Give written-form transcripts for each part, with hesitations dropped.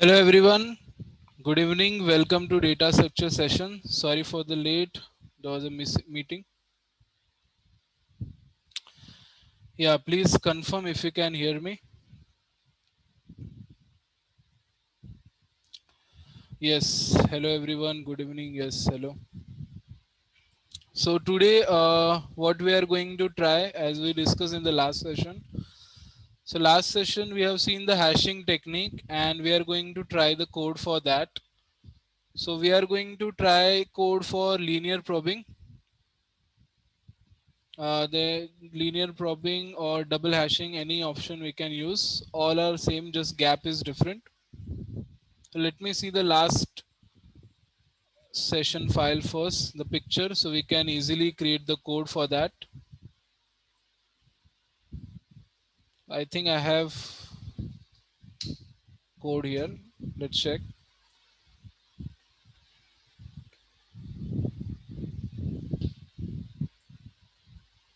Hello everyone. Good evening. Welcome to data structure session. Sorry for the late. There was a meeting. Yeah, please confirm if you can hear me. Yes. Hello everyone. Good evening. Yes. Hello. So today, what we are going to try, as we discussed in the last session. So last session we have seen the hashing technique, and we are going to try the code for that. So we are going to try code for linear probing. The linear probing or double hashing, any option we can use. All are same, just gap is different. So let me see the last session file first, the picture, so we can easily create the code for that. I think I have code here. Let's check.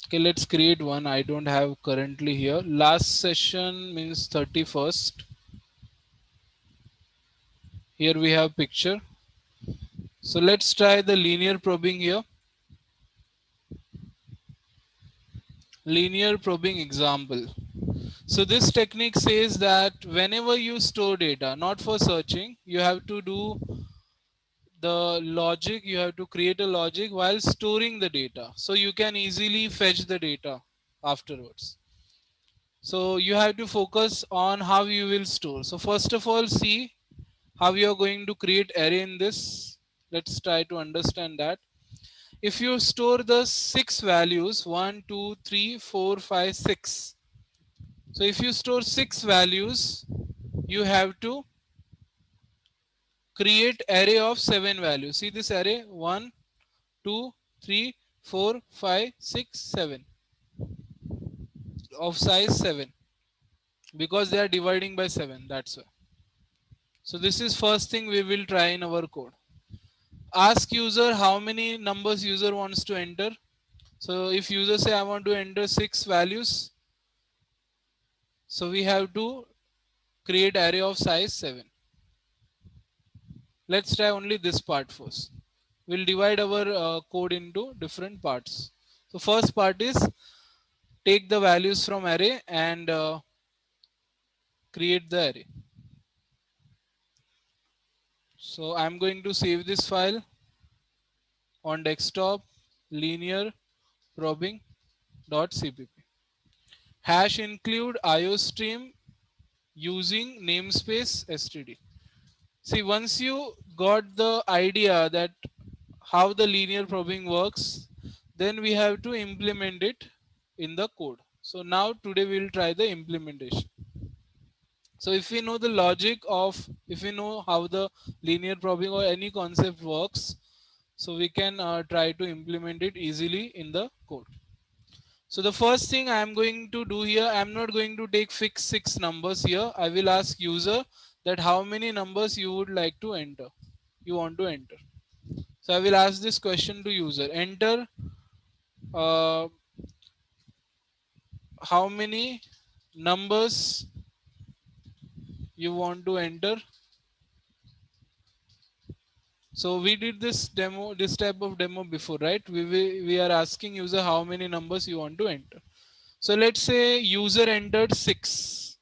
Okay, let's create one. I don't have currently here. Last session means 31st. Here we have picture. So let's try the linear probing here. Linear probing example. So this technique says that whenever you store data, not for searching, you have to do the logic, you have to create a logic while storing the data. So you can easily fetch the data afterwards. So you have to focus on how you will store. So first of all, see how you are going to create array in this. Let's try to understand that. If you store the 6 values, 1, 2, 3, 4, 5, 6. So if you store 6 values, you have to create array of 7 values. See this array: 1, 2, 3, 4, 5, 6, 7 of size 7, because they are dividing by 7. That's why. So this is first thing we will try in our code. Ask user how many numbers user wants to enter. So if user say I want to enter 6 values, so we have to create array of size 7. Let's try only this part first. We'll divide our code into different parts. So first part is take the values from array and create the array. So I'm going to save this file on desktop, linear probing.cpp. Hash include iostream using namespace std. See, once you got the idea that how the linear probing works, then we have to implement it in the code. So now today we will try the implementation. So if we know the logic of, if we know how the linear probing or any concept works, so we can try to implement it easily in the code. So the first thing I am going to do here, I am not going to take fixed 6 numbers here. I will ask user that how many numbers you would like to enter, you want to enter. So I will ask this question to user: enter uh, how many numbers you want to enter. So we did this demo, this type of demo before, right? We are asking user how many numbers you want to enter. So let's say user entered 6.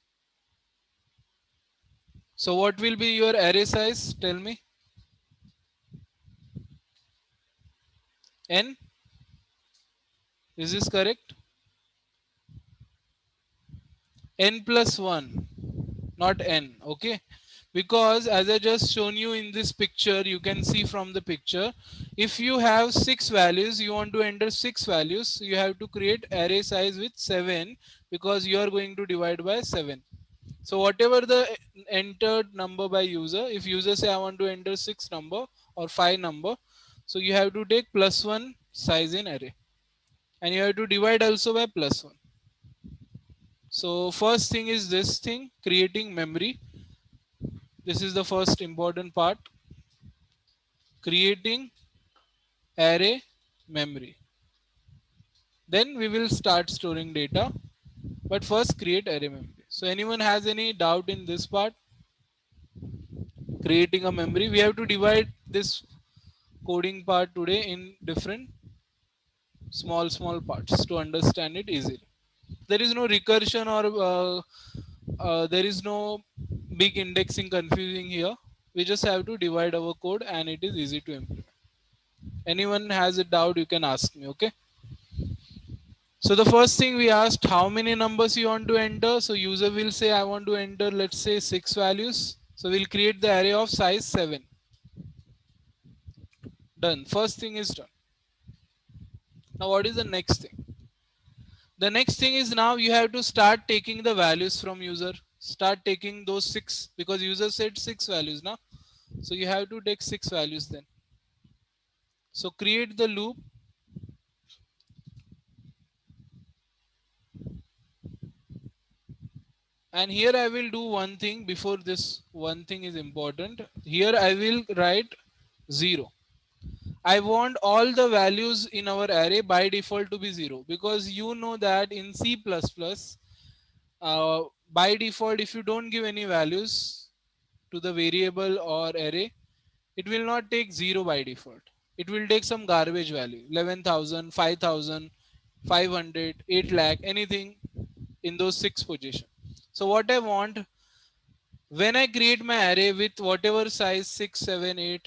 So what will be your array size? Tell me. N. Is this correct? N plus 1, not n. Okay. Because as I just shown you in this picture, you can see from the picture, if you have 6 values, you want to enter 6 values, so you have to create array size with 7, because you are going to divide by 7. So whatever the entered number by user, if user say I want to enter 6 number or 5 number, so you have to take plus 1 size in array, and you have to divide also by plus 1. So first thing is this thing, creating memory. This is the first important part, creating array memory. Then we will start storing data, but first create array memory. So anyone has any doubt in this part? creating a memory. We have to divide this coding part today in different small parts to understand it easily. There is no recursion or there is no big indexing confusing here. We just have to divide our code and it is easy to implement. Anyone has a doubt, you can ask me. Okay, so the first thing we asked, how many numbers you want to enter. So user will say I want to enter, let's say, 6 values. So we'll create the array of size 7. Done. First thing is done. Now what is the next thing? The next thing is, now you have to start taking the values from user. Start taking those 6, because user said 6 values now. So you have to take 6 values then. So create the loop. And here I will do one thing. Before this, one thing is important. Here I will write 0. I want all the values in our array by default to be 0, because you know that in C++, by default, if you don't give any values to the variable or array, it will not take 0 by default. It will take some garbage value, 11,000, 5,000, 500, 8 lakh, anything in those 6 position. So what I want, when I create my array with whatever size 6, 7, 8,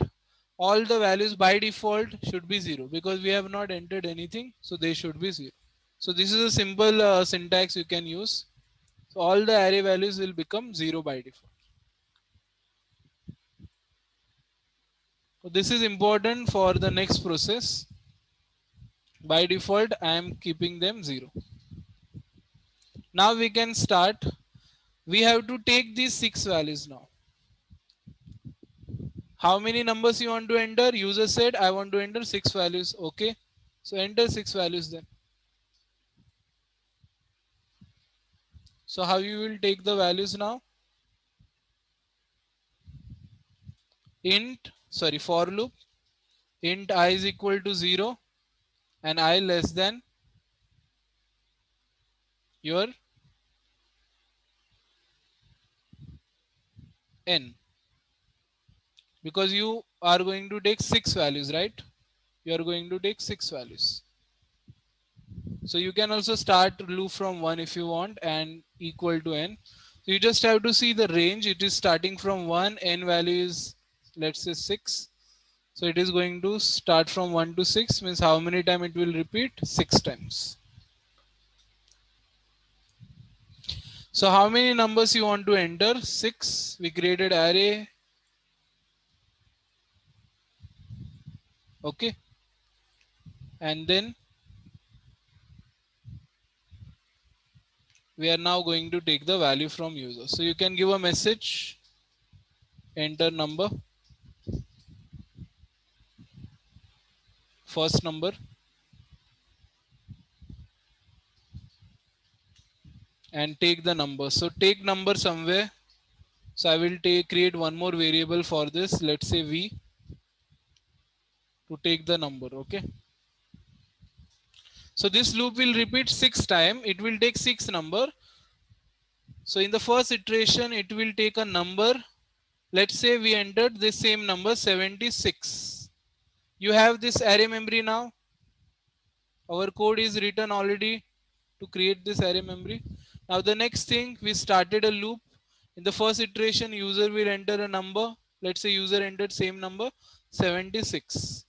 all the values by default should be 0, because we have not entered anything, so they should be 0. So this is a simple syntax you can use. So all the array values will become 0 by default. So this is important for the next process. By default, I am keeping them 0. Now we can start. We have to take these 6 values now. How many numbers you want to enter? User said I want to enter 6 values. Okay. So enter 6 values then. So how you will take the values now? For loop, int I is equal to 0 and I less than your n, because you are going to take 6 values, right? You are going to take 6 values. So you can also start loop from 1 if you want and equal to n. So you just have to see the range. It is starting from 1, n value is, let's say, 6. So it is going to start from 1 to 6, means how many times it will repeat? 6 times. So how many numbers you want to enter? 6. We created array. Okay. And then we are now going to take the value from user. So you can give a message, enter number, first number, and take the number. So take number somewhere. So I will create one more variable for this. Let's say v, to take the number. Okay. So this loop will repeat 6 times. It will take 6 number. So in the first iteration, it will take a number. Let's say we entered the same number 76. You have this array memory now. Our code is written already to create this array memory. Now the next thing, we started a loop. In the first iteration, user will enter a number. Let's say user entered same number 76.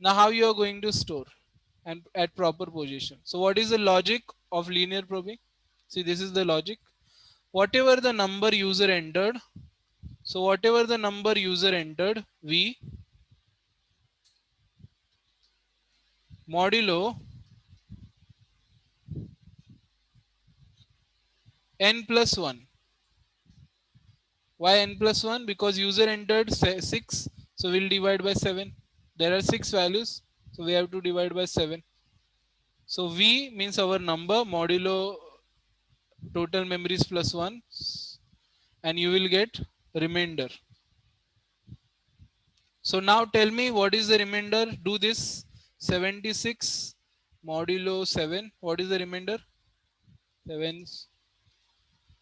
Now how you are going to store and at proper position. So what is the logic of linear probing? See, this is the logic. Whatever the number user entered, so whatever the number user entered, we modulo n plus 1. Why n plus 1? Because user entered 6, so we'll divide by 7. There are 6 values, so we have to divide by 7. So v means our number, modulo total memories plus 1, and you will get remainder. So now tell me, what is the remainder? Do this. 76 modulo 7. What is the remainder? 7,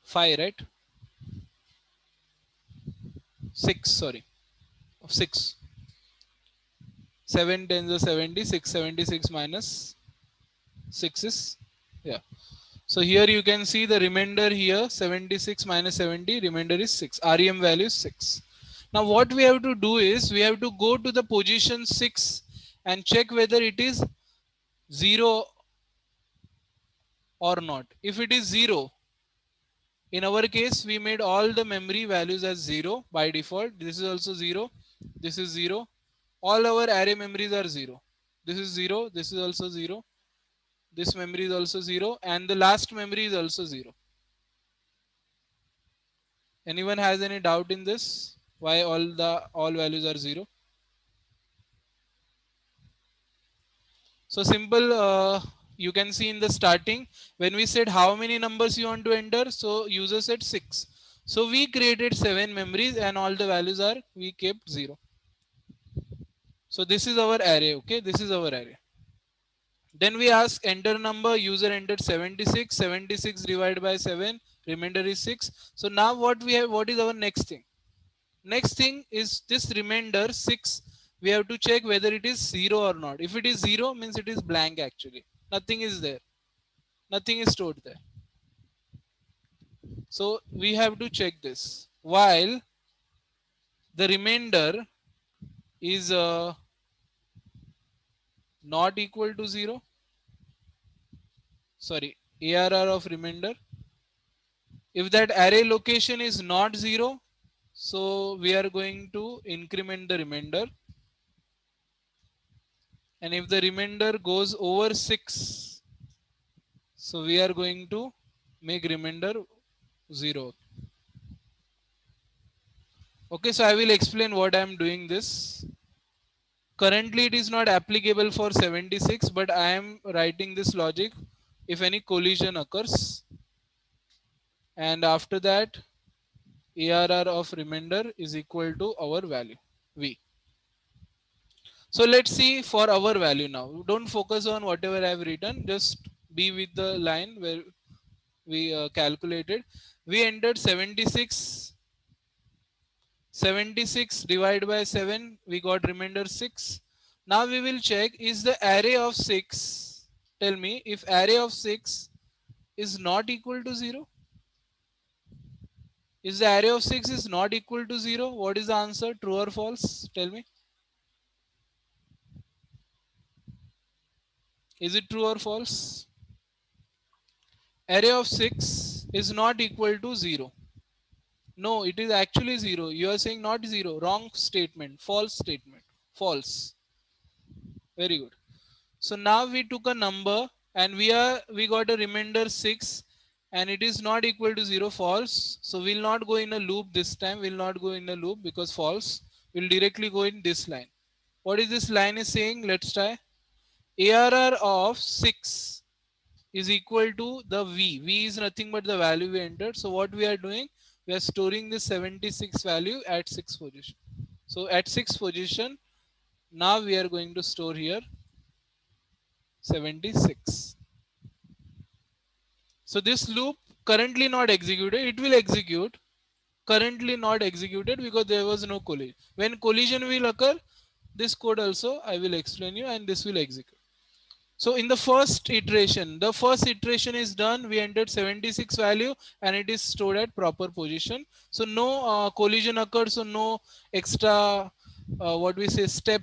5, right? 6, sorry, of 6. 7 tens are 70, 676 minus 6 is, yeah. So here you can see the remainder here, 76 minus 70, remainder is 6. REM value is 6. Now what we have to do is, we have to go to the position 6 and check whether it is 0 or not. If it is 0, in our case, we made all the memory values as 0 by default. This is also 0. This is 0. All our array memories are 0. This is 0. This is also 0. This memory is also 0. And the last memory is also 0. Anyone has any doubt in this? Why all values are 0? So simple, you can see in the starting, when we said how many numbers you want to enter, so user said 6. So we created 7 memories and all the values are, we kept 0. So this is our array, okay? This is our array. Then we ask enter number, user entered 76, 76 divided by 7, remainder is 6. So now what we have, what is our next thing? Next thing is this remainder 6, we have to check whether it is 0 or not. If it is 0, means it is blank actually. Nothing is there. Nothing is stored there. So we have to check this. While the remainder is not equal to 0, sorry, ARR of remainder. If that array location is not 0, so we are going to increment the remainder. And if the remainder goes over 6, so we are going to make remainder 0. Okay, so I will explain what I am doing this. Currently it is not applicable for 76, but I am writing this logic if any collision occurs. And after that, ARR of remainder is equal to our value, V. So let's see for our value now. Don't focus on whatever I have written. Just be with the line where we calculated. We entered 76. 76 divided by 7. We got remainder 6. Now we will check, is the array of 6. Tell me if array of 6 is not equal to 0. Is the array of 6 is not equal to 0? What is the answer? True or false? Tell me. Is it true or false? Array of 6 is not equal to 0. No, it is actually 0. You are saying not 0. Wrong statement. False statement. False. Very good. So now we took a number and we got a remainder 6 and it is not equal to 0, false. So we'll not go in a loop this time. We'll not go in a loop because false. We'll directly go in this line. What is this line is saying? Let's try. ARR of 6 is equal to the V. V is nothing but the value we entered. So what we are doing, we are storing the 76 value at 6th position. So at 6th position, now we are going to store here 76. So this loop currently not executed. It will execute. Currently not executed because there was no collision. When collision will occur, this code also I will explain you and this will execute. So in the first iteration is done. We entered 76 value and it is stored at proper position. So no collision occurred. So no extra what we say step.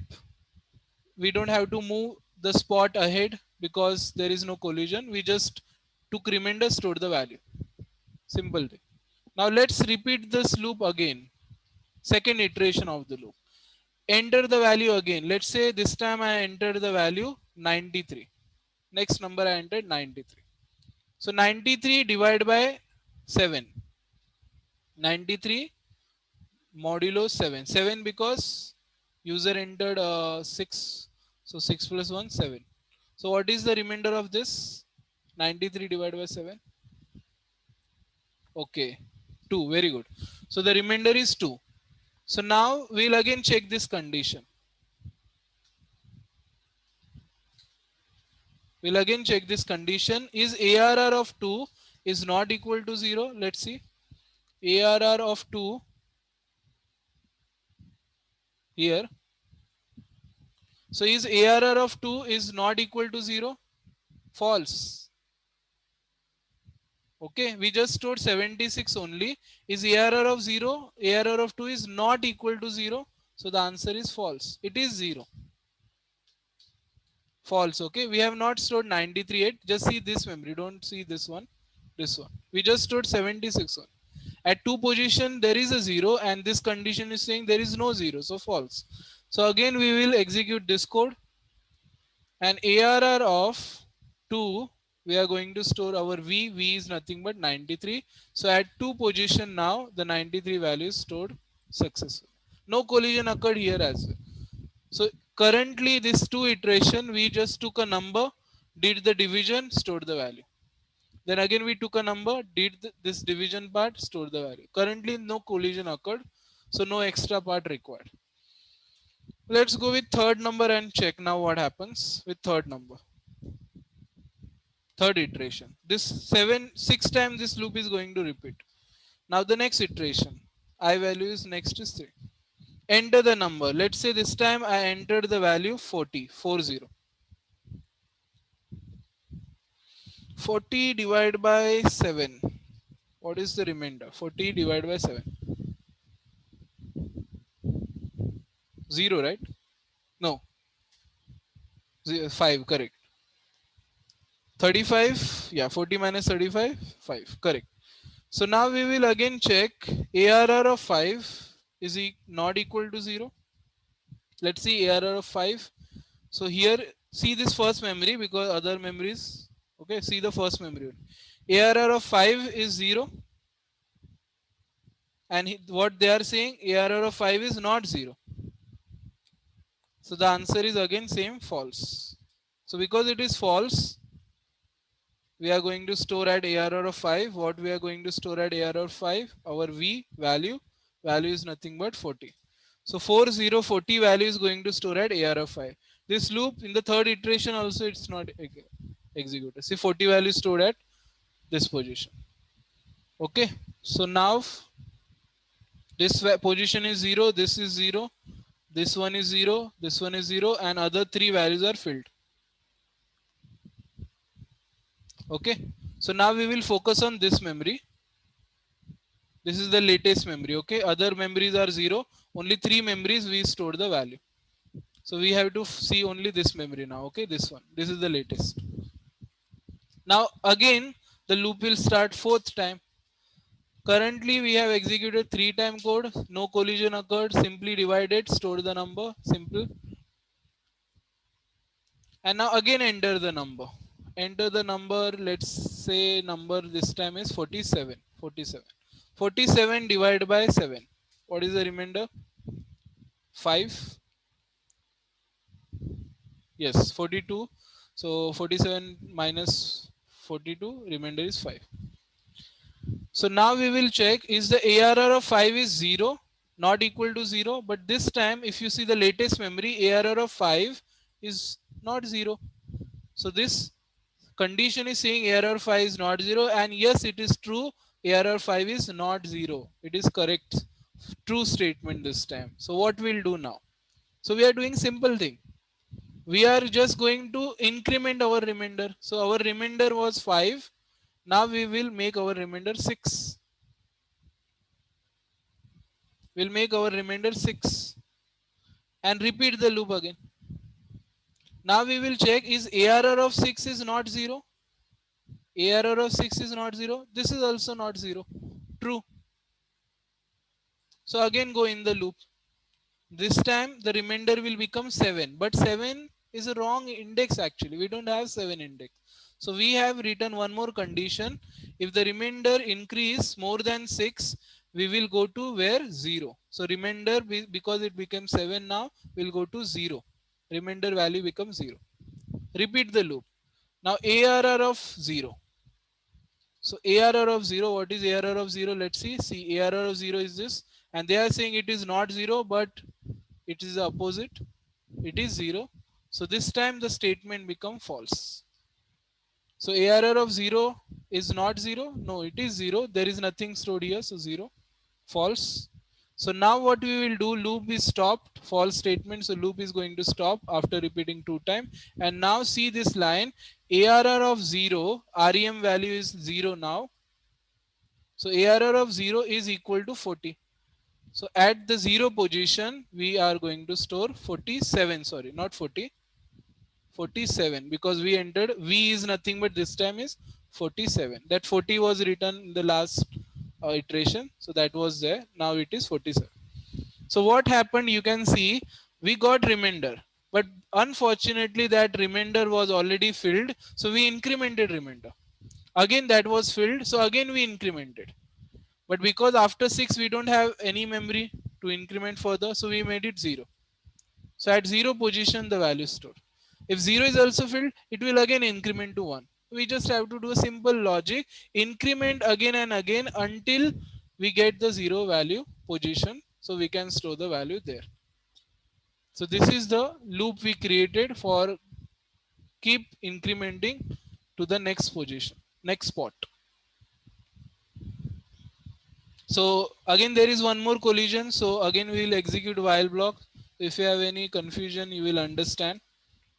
We don't have to move the spot ahead because there is no collision. We just took remainder, stored the value. Simple thing. Now let's repeat this loop again. Second iteration of the loop. Enter the value again. Let's say this time I entered the value 93. Next number I entered 93. So 93 divided by 7. 93 modulo 7. 7 because user entered 6. So 6 plus 1, 7. So what is the remainder of this? 93 divided by 7. Okay. 2. Very good. So the remainder is 2. So now we'll again check this condition. We'll again check this condition. Is ARR of 2 is not equal to 0? Let's see. ARR of 2 here. So is ARR of 2 is not equal to 0? False. Okay, we just stored 76 only. Is ARR of 0? ARR of 2 is not equal to 0. So the answer is false. It is 0. False. Okay, we have not stored 93 8. Just see this memory. Don't see this one. This one. We just stored 76 one. At 2 position there is a 0 and this condition is saying there is no 0. So false. So again we will execute this code. And ARR of 2, we are going to store our V is nothing but 93. So at 2 position now, the 93 value is stored successfully. No collision occurred here as well. So currently this 2 iteration, we just took a number, did the division, stored the value. Then again we took a number, did this division part, stored the value. Currently no collision occurred, so no extra part required. Let's go with third number and check now what happens with third number. Third iteration, this 6 times this loop is going to repeat. Now the next iteration, I value is next is 3. Enter the number. Let's say this time I entered the value 40. 40 divided by 7, what is the remainder? 40 divided by 7, 0, right? No, 5, correct. 35, yeah, 40 minus 35, 5, correct. So now we will again check ARR of 5 is not equal to 0. Let's see ARR of 5. So here, see this first memory because other memories, okay, see the first memory. ARR of 5 is 0. And what they are saying, ARR of 5 is not 0. So the answer is again same, false. So because it is false, we are going to store at ARR of 5. What we are going to store at ARR of 5? Our V value. Value is nothing but 40. So 4040 value is going to store at ARR of 5. This loop in the third iteration also it's not executed. See 40 value stored at this position. Okay. So now this position is 0. This is 0. This one is 0. This one is 0. And other 3 values are filled. Okay. So now we will focus on this memory. This is the latest memory. Okay, other memories are 0. Only 3 memories we stored the value. So we have to see only this memory now. Okay, this one, this is the latest. Now again the loop will start fourth time. Currently we have executed 3 time code. No collision occurred. Simply divided, store the number, simple. And now again enter the number. Enter the number. Let's say number this time is 47. 47 divided by 7, what is the remainder? 5. Yes, 42. So 47 minus 42, remainder is 5. So now we will check, is the ARR of 5 is 0, not equal to 0. But this time if you see the latest memory, ARR of 5 is not 0. So this condition is saying ARR 5 is not 0, and yes, it is true, ARR 5 is not 0. It is correct, true statement this time. So what we'll do now? So we are doing simple thing. We are just going to increment our remainder. So our remainder was 5. Now we will make our remainder 6. We'll make our remainder 6 and repeat the loop again. Now we will check, is ARR of 6 is not 0. ARR of 6 is not 0. This is also not 0. True. So again go in the loop. This time the remainder will become 7. But 7 is a wrong index actually. We don't have 7 index. So we have written one more condition. If the remainder increase more than 6, we will go to where? 0. So remainder, because it became 7 now, will go to 0. Remainder value becomes 0. Repeat the loop. Now ARR of 0. So ARR of 0, what is ARR of 0? Let's see. See, ARR of 0 is this. And they are saying it is not 0, but it is the opposite. It is 0. So this time the statement become false. So ARR of 0 is not 0. No, it is 0. There is nothing stored here. So 0. False. So now what we will do, loop is stopped, false statement. So loop is going to stop after repeating 2 times. And now see this line, ARR of 0, REM value is 0 now. So ARR of 0 is equal to 40. So at the 0 position, we are going to store 47, sorry, not 40, 47, because we entered V is nothing but this time is 47. That 40 was written in the last iteration. So that was there. Now it is 47. So what happened, you can see we got remainder, but unfortunately that remainder was already filled. So we incremented remainder. Again that was filled. So again we incremented. But because after 6 we don't have any memory to increment further, so we made it 0. So at 0 position the value is stored. If 0 is also filled, it will again increment to 1. We just have to do a simple logic, increment again and again until we get the 0 value position, so we can store the value there. So this is the loop we created for keep incrementing to the next position, next spot. So again there is one more collision. So again we will execute while block. If you have any confusion, you will understand.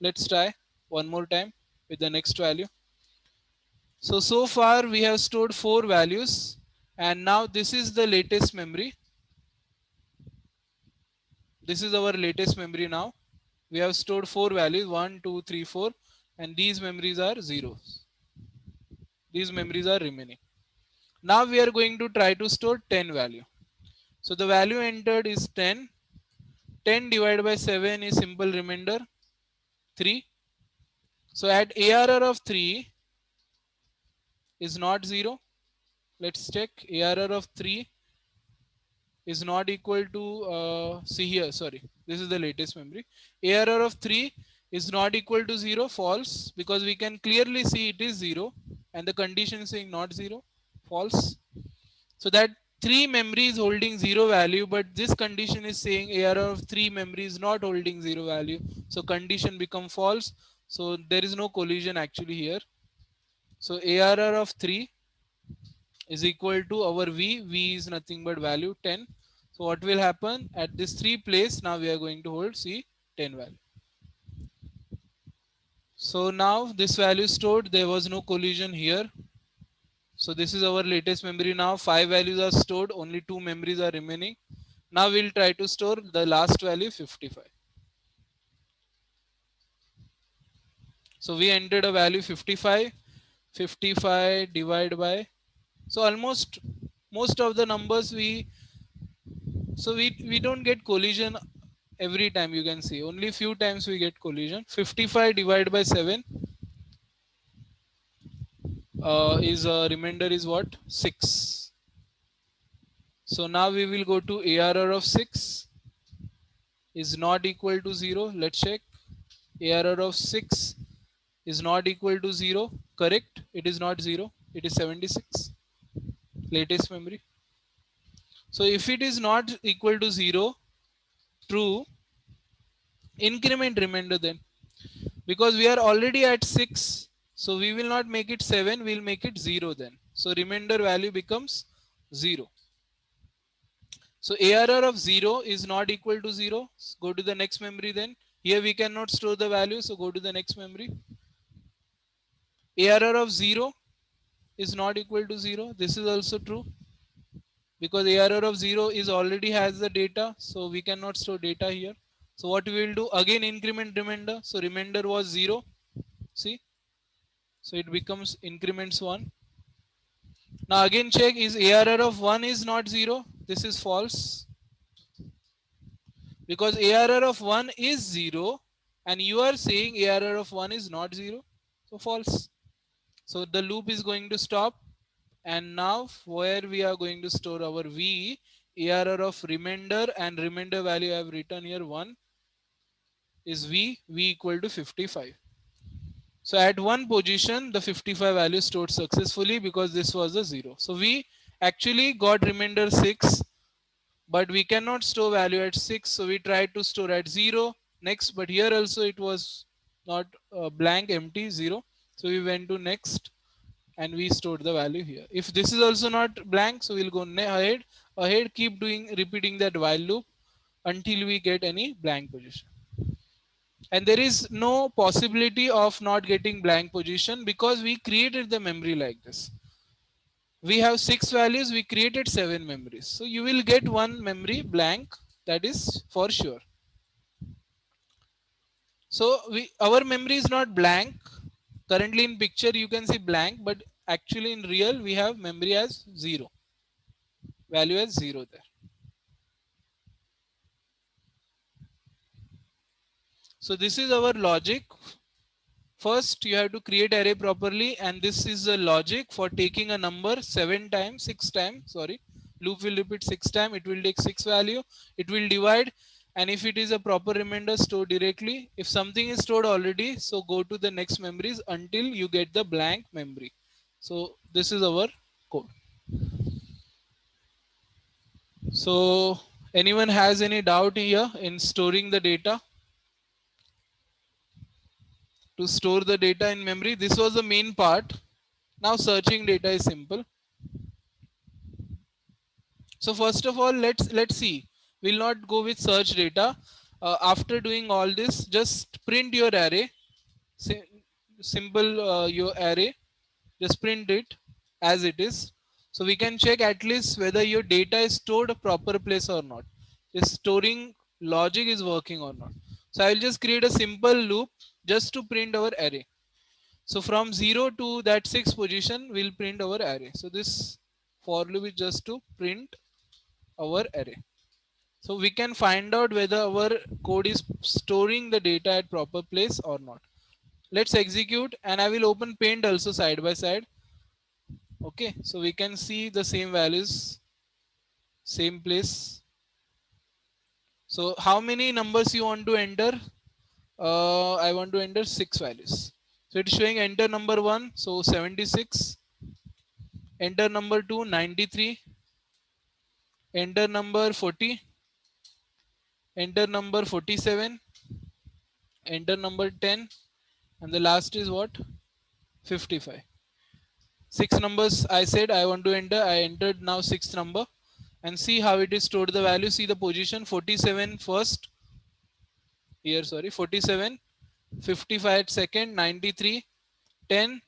Let's try one more time with the next value. So far we have stored 4 values, and now this is the latest memory. This is our latest memory now. We have stored 4 values, 1, 2, 3, 4, and these memories are zeros. These memories are remaining. Now we are going to try to store 10 value. So the value entered is 10. 10 divided by 7 is simple remainder 3. So at ARR of 3 is not 0. Let's check. ARR of 3 is not equal to, see here, sorry, this is the latest memory. ARR of 3 is not equal to 0, false, because we can clearly see it is 0 and the condition is saying not 0, false. So that 3 memory is holding 0 value, but this condition is saying ARR of 3 memory is not holding 0 value. So condition become false. So there is no collision actually here. So ARR of 3 is equal to our V is nothing but value 10. So what will happen at this 3 place, now we are going to hold C 10 value. So now this value stored, there was no collision here. So this is our latest memory now. 5 values are stored, only 2 memories are remaining. Now we'll try to store the last value 55. So we entered a value 55. 55 divided by, so almost most of the numbers we don't get collision every time, you can see only few times we get collision. 55 divided by 7 is remainder is what, 6. So now we will go to ARR of 6 is not equal to 0. Let's check. ARR of 6 is not equal to 0. Correct, it is not 0, it is 76, latest memory. So if it is not equal to 0, true, increment remainder then, because we are already at 6, so we will not make it 7, we'll make it 0 then. So remainder value becomes 0. So ARR of 0 is not equal to 0. Go to the next memory then. Here we cannot store the value, so go to the next memory. ARR of 0 is not equal to 0. This is also true, because ARR of 0 is already has the data, so we cannot store data here. So what we will do, again increment remainder. So remainder was 0. See, so it becomes increments 1. Now again check, is ARR of 1 is not 0. This is false, because ARR of 1 is 0 and you are saying ARR of 1 is not 0. So false. So the loop is going to stop, and now where we are going to store our V, ARR of remainder, and remainder value I have written here 1 is V equal to 55. So at one position the 55 value stored successfully because this was a 0. So we actually got remainder 6, but we cannot store value at 6, so we tried to store at 0 next, but here also it was not blank, empty, 0. So we went to next and we stored the value here. If this is also not blank, so we'll go ahead. ahead, keep doing repeating that while loop until we get any blank position. And there is no possibility of not getting blank position because we created the memory like this. We have 6 values, we created 7 memories, so you will get one memory blank, that is for sure. So our memory is not blank. Currently in picture you can see blank, but actually in real we have memory as 0, value as 0 there. So this is our logic. First you have to create array properly, and this is the logic for taking a number 7 times 6 times, sorry, loop will repeat 6 times, it will take 6 value, it will divide, and if it is a proper remainder, store directly. If something is stored already, so go to the next memories until you get the blank memory. So this is our code. So anyone has any doubt here in storing the data? To store the data in memory, this was the main part. Now searching data is simple. So first of all, let's see. We'll not go with search data. After doing all this, just print your array. Simple your array. Just print it as it is. So we can check at least whether your data is stored a proper place or not. Is storing logic is working or not. So I will just create a simple loop just to print our array. So from 0 to that 6 position, we'll print our array. So this for loop is just to print our array. So we can find out whether our code is storing the data at proper place or not. Let's execute, and I will open paint also side by side. Okay, so we can see the same values, same place. So how many numbers you want to enter? I want to enter 6 values. So it's showing enter number 1, so 76. Enter number 2, 93. Enter number 40. Enter number 47. Enter number 10. And the last is what? 55. 6 numbers I said I want to enter. I entered now 6th number. And see how it is stored the value. See the position 47 first. Here, sorry, 47. 55 at second. 93. 10.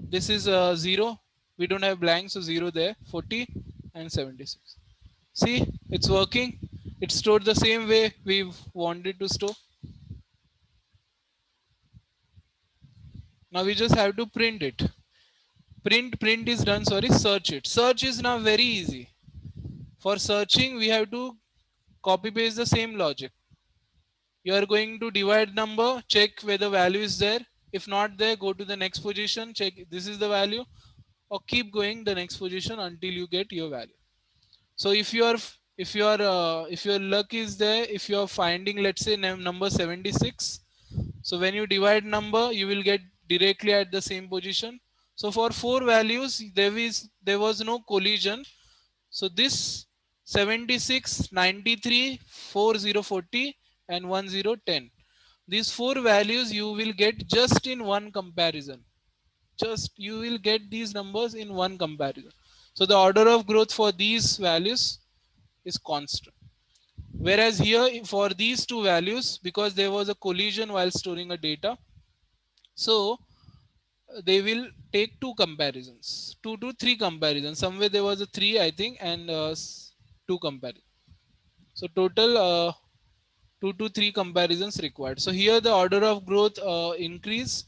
This is 0. We don't have blank, so 0 there. 40 and 76. See, it's working. It's stored the same way we wanted to store. Now we just have to print it. Print is done, sorry, search it. Search is now very easy. For searching, we have to copy paste the same logic. You are going to divide number, check whether value is there. If not there, go to the next position, check this is the value, or keep going the next position until you get your value. So if your luck is there, if you are finding, let's say, number 76, so when you divide number, you will get directly at the same position. So for 4 values, there was no collision. So this 76, 93, 4040 and 1010. These 4 values you will get just in one comparison. Just you will get these numbers in one comparison. So the order of growth for these values is constant. Whereas here for these two values, because there was a collision while storing a data, so they will take two comparisons, 2 to 3 comparisons. Somewhere there was a 3, I think, and 2 comparisons. So total 2 to 3 comparisons required. So here the order of growth increase.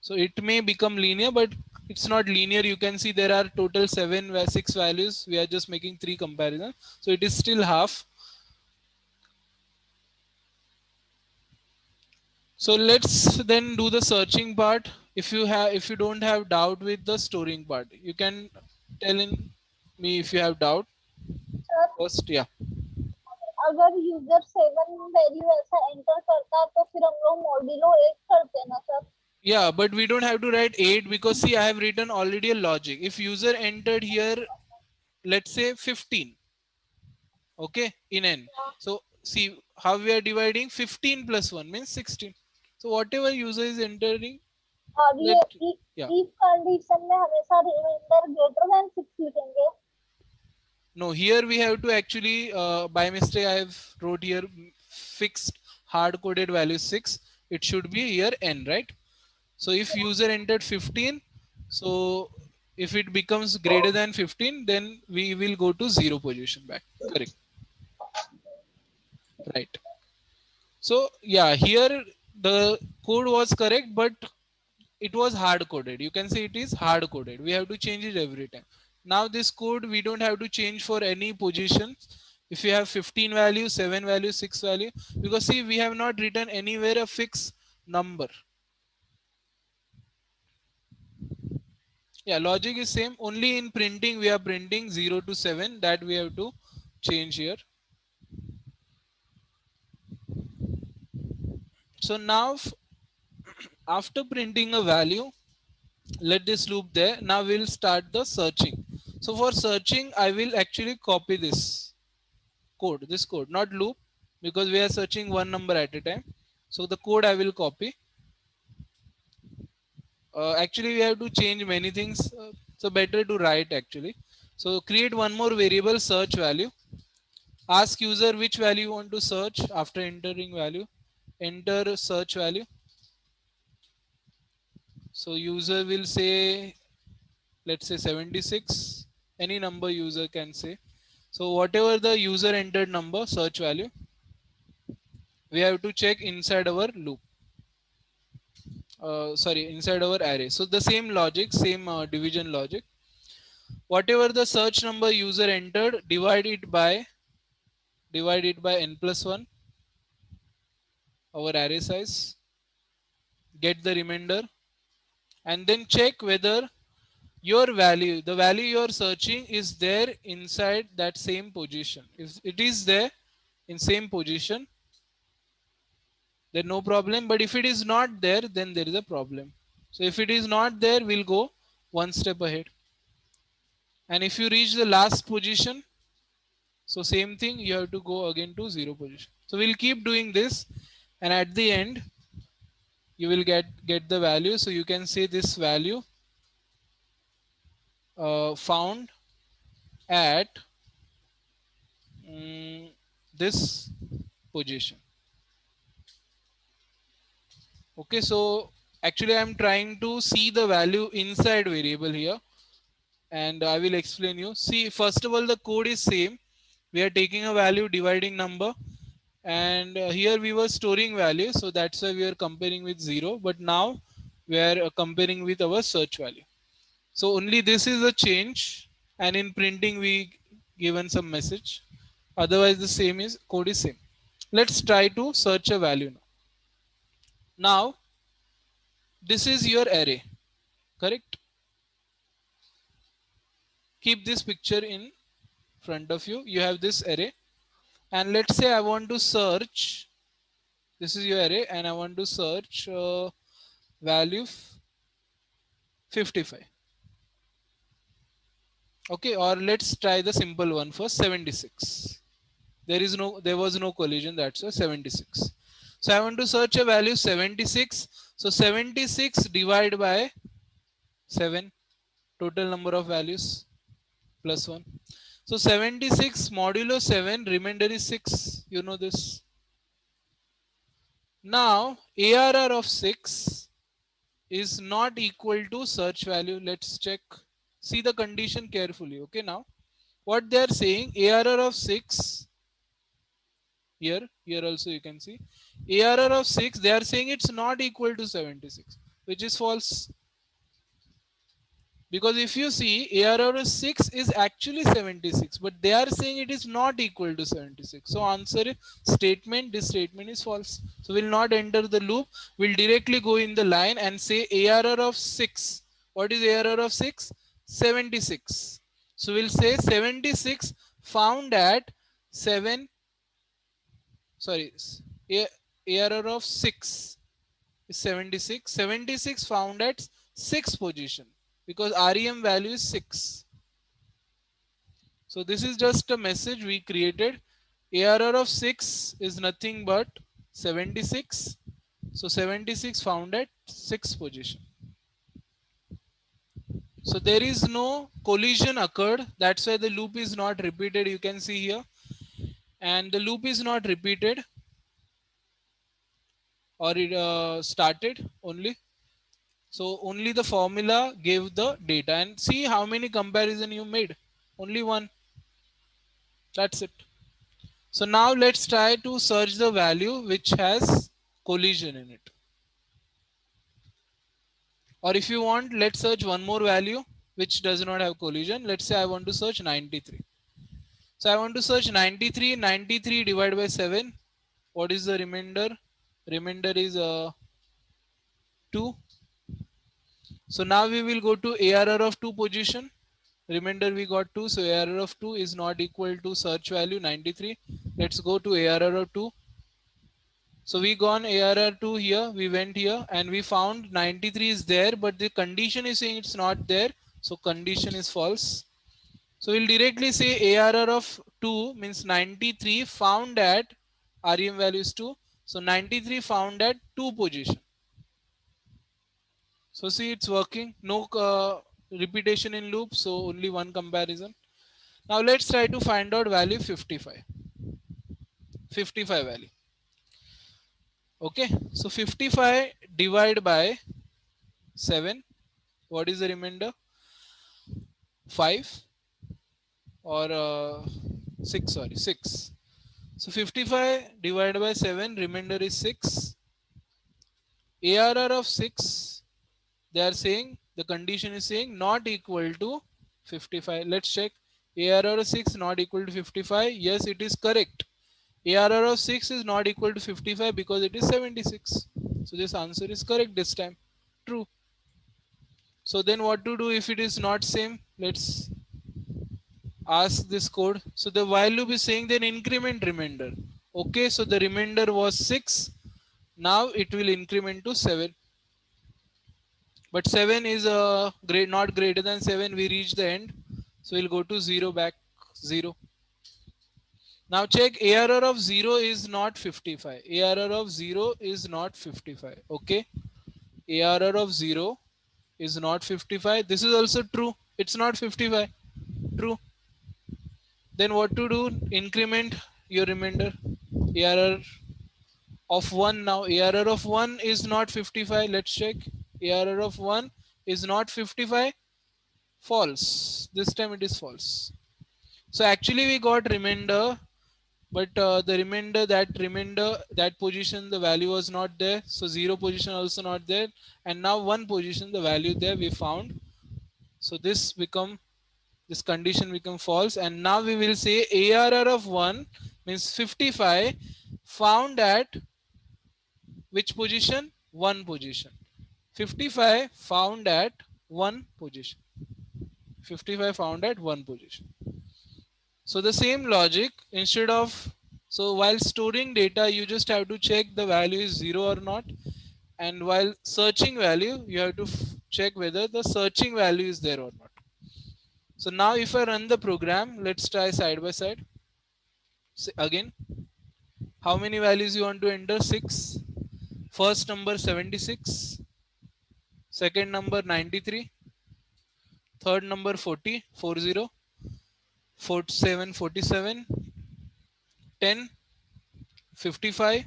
So it may become linear, but it's not linear. You can see there are total 6 values. We are just making 3 comparisons. So it is still half. So let's then do the searching part. If you don't have doubt with the storing part, you can tell in me if you have doubt. Sir First, yeah. अगर user 7 value ऐसा enter करता तो फिर हम लोग modulo 8 करते ना sir. Yeah, but we don't have to write 8 because see, I have written already a logic. If user entered here, let's say 15, okay, in n. So see how we are dividing 15 plus 1 means 16. So whatever user is entering, और let, ये yeah. if condition में हमेशा reminder greater than 6 लिखेंगे. No, here we have to actually, by mistake, I have wrote here fixed hard coded value 6. It should be here n, right? So if user entered 15, so if it becomes greater than 15, then we will go to 0 position back. Correct. Right. So yeah, here the code was correct, but it was hard coded. You can say it is hard coded. We have to change it every time. Now this code we don't have to change for any position. If you have 15 value, 7 value, 6 value, because see we have not written anywhere a fixed number. Yeah, logic is same. Only in printing we are printing 0 to 7, that we have to change here. So now after printing a value, let this loop there. Now we'll start the searching. So for searching I will actually copy this code, not loop, because we are searching one number at a time. So the code I will copy. Actually we have to change many things, so better to write actually. So create one more variable, search value. Ask user which value you want to search. After entering value, enter search value. So user will say, let's say 76, any number user can say. So whatever the user entered number, search value, we have to check inside our loop, sorry, inside our array. So the same logic, same division logic. Whatever the search number user entered, divide it by n plus 1, our array size, get the remainder, and then check whether your value, the value you are searching, is there inside that same position. If it is there in same position, then no problem. But if it is not there, then there is a problem. So if it is not there, we'll go one step ahead. And if you reach the last position, so same thing, you have to go again to 0 position. So we'll keep doing this, and at the end you will get the value. So you can say this value found at mm, this position. Okay, so actually I'm trying to see the value inside variable here, and I will explain you. See, first of all, the code is same. We are taking a value, dividing number, and here we were storing value, so that's why we are comparing with 0. But now we are comparing with our search value. So only this is a change, and in printing we given some message. Otherwise, the same is code is same. Let's try to search a value now. Now this is your array, correct? Keep this picture in front of you. You have this array, and let's say I want to search. This is your array, and I want to search value 55. Okay, or let's try the simple one first, 76. There was no collision, that's a 76. So I want to search a value 76. So 76 divided by 7, total number of values plus 1. So 76 modulo 7, remainder is 6. You know this. Now ARR of 6 is not equal to search value. Let's check. See the condition carefully. Okay, now what they are saying, ARR of 6, here also you can see ARR of 6, they are saying it's not equal to 76, which is false. Because if you see, ARR of 6 is actually 76, but they are saying it is not equal to 76. So answer statement, this statement is false. So we'll not enter the loop. We'll directly go in the line and say ARR of 6. What is ARR of 6? 76. So we'll say 76 found at 7, sorry, ARR of 6 is 76. 76 found at 6 position, because REM value is 6. So this is just a message we created. ARR of 6 is nothing but 76. So 76 found at 6 position. So there is no collision occurred. That's why the loop is not repeated. You can see here, and the loop is not repeated, or it started only. So only the formula gave the data, and see how many comparison you made. Only one. That's it. So now let's try to search the value which has collision in it. Or if you want, let's search one more value which does not have collision. Let's say I want to search 93. So I want to search 93. 93 divided by 7. What is the remainder? Remainder is 2. So now we will go to ARR of 2 position. Remainder we got 2. So ARR of 2 is not equal to search value 93. Let's go to ARR of 2. So we gone ARR2 here, we went here and we found 93 is there, but the condition is saying it's not there. So condition is false. So we'll directly say ARR of 2 means 93 found at REM value is 2. So 93 found at 2 position. So see it's working. No repetition in loop. So only one comparison. Now let's try to find out value 55. 55 value. Okay. So 55 divided by 7. What is the remainder? 5 or 6, sorry, 6. So 55 divided by 7, remainder is 6. ARR of 6, they are saying, the condition is saying not equal to 55. Let's check. ARR of 6 not equal to 55. Yes, it is correct. ARR of 6 is not equal to 55 because it is 76. So this answer is correct this time. True. So then what to do if it is not same? Let's ask this code. So the while loop is saying then increment remainder. Okay, so the remainder was 6. Now it will increment to 7. But 7 is not greater than 7. We reach the end. So we'll go to 0 back 0. Now check ARR of 0 is not 55. ARR of 0 is not 55. Okay. ARR of 0 is not 55. This is also true. It's not 55. True. Then what to do? Increment your remainder. ARR of 1 now. ARR of 1 is not 55. Let's check. ARR of 1 is not 55. False. This time it is false. So actually we got remainder, but the remainder that position the value was not there. So 0 position also not there, and now 1 position the value there we found. So this condition become false, and now we will say ARR of 1 means 55 found at which position? 1 position. 55 found at 1 position. 55 found at 1 position. So the same logic, instead of, so while storing data you just have to check the value is 0 or not, and while searching value you have to check whether the searching value is there or not. So now if I run the program, let's try side by side. Again, how many values you want to enter? 6. First number 76, second number 93, third number 40, 40, 47, 47, 10, 55.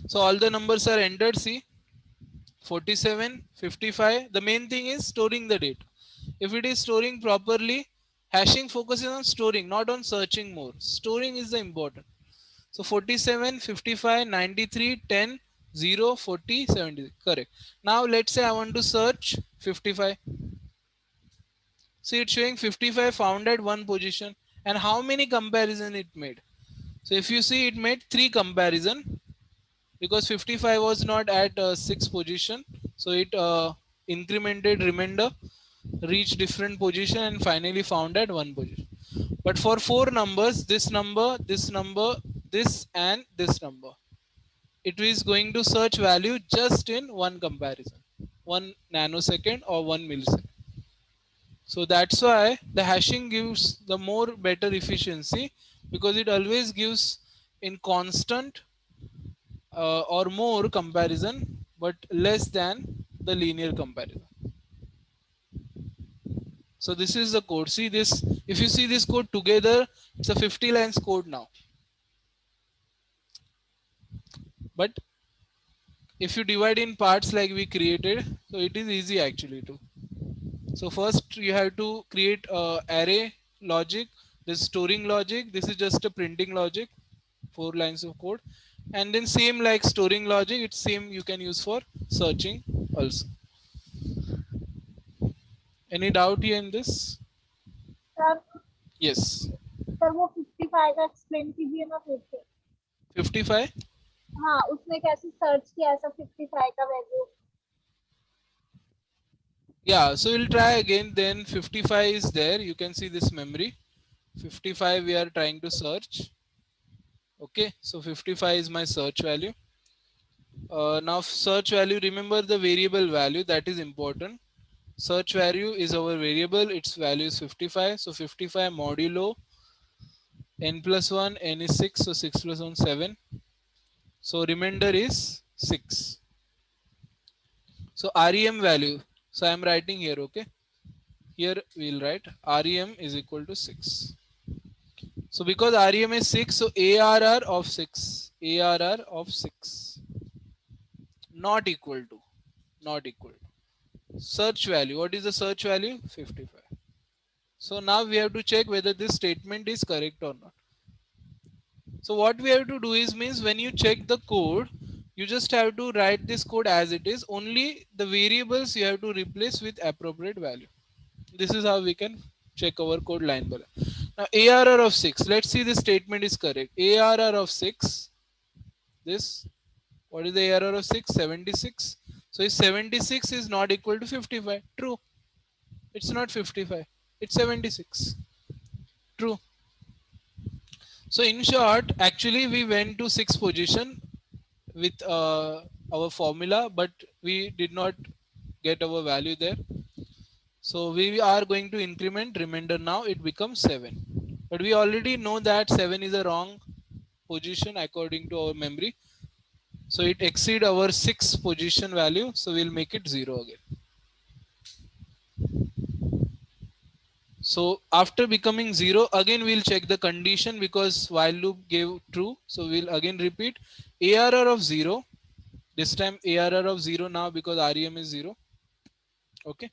So all the numbers are entered. See, 47, 55. The main thing is storing the data. If it is storing properly, hashing focuses on storing, not on searching more. Storing is the important. So 47, 55, 93, 10, 0, 40, 70. Correct. Now let's say I want to search 55. See, it's showing 55 found at 1 position. And how many comparison it made? So if you see, it made 3 comparison because 55 was not at 6 position. So it incremented remainder, reached different position, and finally found at 1 position. But for 4 numbers, this number, this number, this and this number, it is going to search value just in one comparison, 1 nanosecond or 1 millisecond. So that's why the hashing gives the more better efficiency, because it always gives in constant or more comparison but less than the linear comparison. So this is the code. See this, if you see this code together, it's a 50 lines code now. But if you divide in parts like we created, so it is easy actually to. So first you have to create a array logic, this storing logic, this is just a printing logic, 4 lines of code. And then same like storing logic, it's same you can use for searching also. Any doubt here in this? Sir Yes. Sir वो 55 का explain कीजिए ना फिर से. 55? हाँ, उसने कैसे search किया ऐसा 55 का value. Yeah, so we'll try again. Then 55 is there. You can see this memory. 55 we are trying to search. Okay, so 55 is my search value. Now search value, remember the variable value, that is important. Search value is our variable, its value is 55. So 55 modulo n plus 1, n is 6, so 6 plus 1, 7. So remainder is 6. So REM value, so I am writing here, okay. Here we will write REM is equal to 6. So because REM is 6, so ARR of 6, ARR of 6, not equal to, not equal to. Search value, what is the search value? 55. So now we have to check whether this statement is correct or not. So what we have to do is, means when you check the code, you just have to write this code as it is. Only the variables you have to replace with appropriate value. This is how we can check our code line by line. Now ARR of 6, let's see this statement is correct. ARR of 6, this, what is the ARR of 6? 76. So if 76 is not equal to 55, true. It's not 55, it's 76, true. So in short, actually we went to 6th position with our formula, but we did not get our value there. So we are going to increment remainder now, it becomes 7. But we already know that 7 is a wrong position according to our memory. So it exceed our 6th position value. So we'll make it 0 again. So after becoming 0, again we'll check the condition because while loop gave true. So we'll again repeat ARR of 0. This time ARR of 0 now because REM is 0. Okay.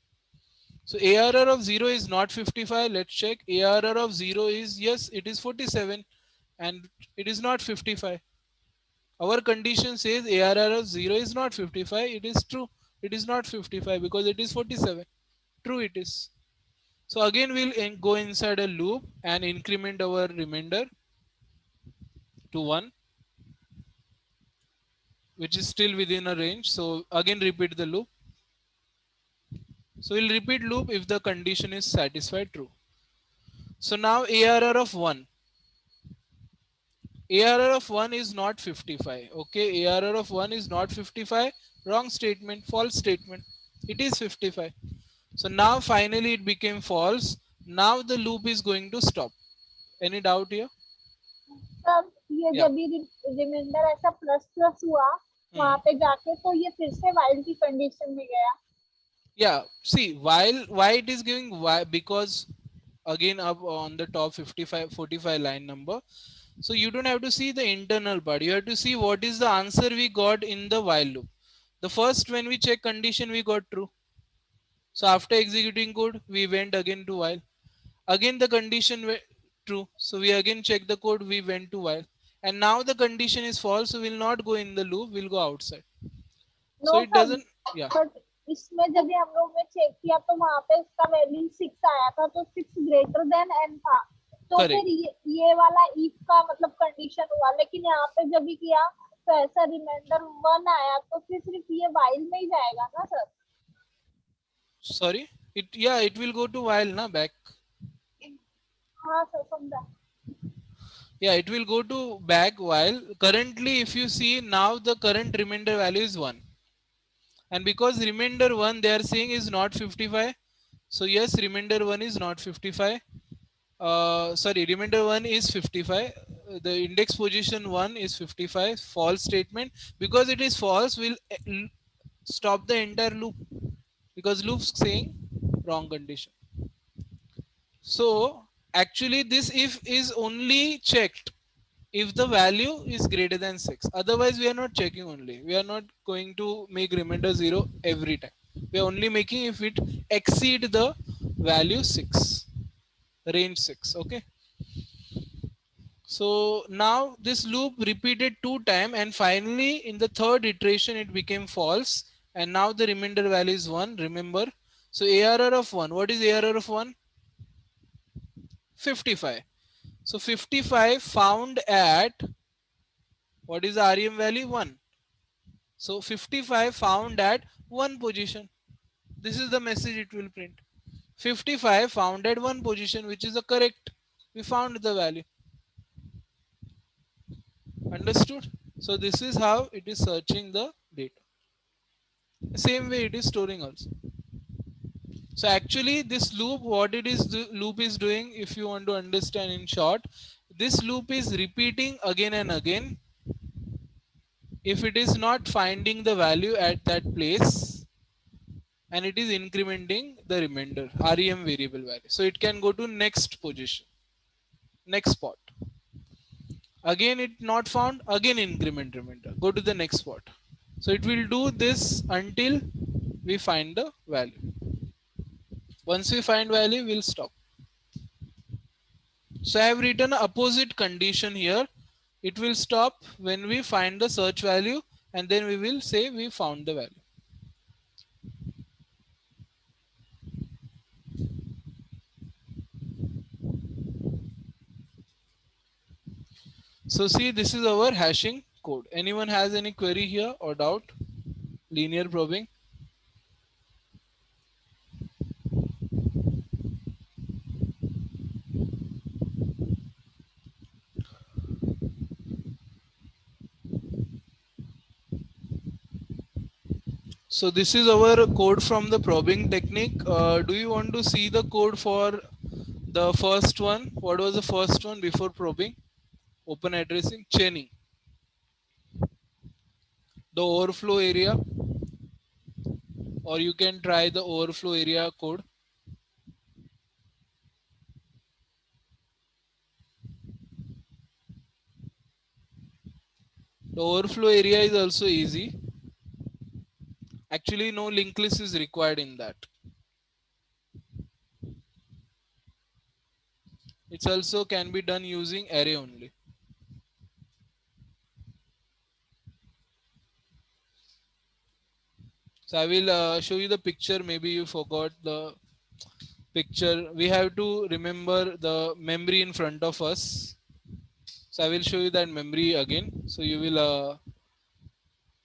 So ARR of 0 is not 55. Let's check. ARR of 0 is, yes, it is 47 and it is not 55. Our condition says ARR of 0 is not 55. It is true. It is not 55 because it is 47. True it is. So again we'll go inside a loop and increment our remainder to 1, which is still within a range. So again repeat the loop. So we'll repeat loop if the condition is satisfied true. So now ARR of 1. ARR of 1 is not 55. Okay, ARR of 1 is not 55. Wrong statement, false statement. It is 55. So now finally it became false. Now the loop is going to stop. Any doubt here? Sir ये Yeah. जब भी reminder ऐसा plus plus हुआ वहां Hmm. पे जाके तो ये फिर से वाइल की कंडीशन में गया. Yeah. See, why it is giving why, because again up on the top 55 45 line number. So you don't have to see the internal part. You have to see what is the answer we got in the while loop. The first when we check condition we got true. So after executing code we went again to while. Again the condition true. So we again check the code, we went to while. And now the condition is false, so we'll not go in the loop, we'll go outside. No So it sir, doesn't, yeah. But इसमें जब भी हम लोग ने check किया तो वहां पे इसका वैल्यू 6 आया था तो 6 ग्रेटर देन n था. तो Correct. फिर ये वाला इफ का मतलब कंडीशन हुआ. लेकिन यहाँ पे जब भी किया तो ऐसा रिमाइंडर 1 आया तो फिर सिर्फ ये वाइल में ही जाएगा ना sir. Sorry, it will go to while na back. हाँ सर समझा. Yeah, it will go to back while. Currently if you see now the current remainder value is 1, and because remainder 1 they are saying is not 55. So yes, remainder 1 is not 55. Sorry, remainder 1 is 55. The index position 1 is 55. False statement. Because it is false, we'll stop the entire loop, because loop's saying wrong condition. So actually this if is only checked if the value is greater than 6. Otherwise we are not checking, only we are not going to make remainder 0 every time. We are only making if it exceed the value 6, range 6. Okay, so now this loop repeated 2 times, and finally in the third iteration it became false, and now the remainder value is 1. Remember, so ARR of 1, what is ARR of 1? 55. So 55 found at, what is the REM value? 1. So 55 found at one position. This is the message it will print. 55 found at one position, which is the correct. We found the value. Understood? So this is how it is searching the data. Same way it is storing also. So actually this loop, what it is loop is doing, if you want to understand in short, this loop is repeating again and again. If it is not finding the value at that place, and it is incrementing the remainder REM variable value, so it can go to next position, next spot. Again it not found, again increment remainder, go to the next spot. So it will do this until we find the value. Once we find value, we'll stop. So I have written opposite condition here. It will stop when we find the search value, and then we will say we found the value. So see, this is our hashing code. Anyone has any query here or doubt? Linear probing. So this is our code from the probing technique. Do you want to see the code for the first one? What was the first one before probing? Open addressing, chaining. The overflow area, or you can try the overflow area code. The overflow area is also easy. Actually, no linked list is required in that. It's also can be done using array only. So I will show you the picture. Maybe you forgot the picture. We have to remember the memory in front of us. So I will show you that memory again. So you will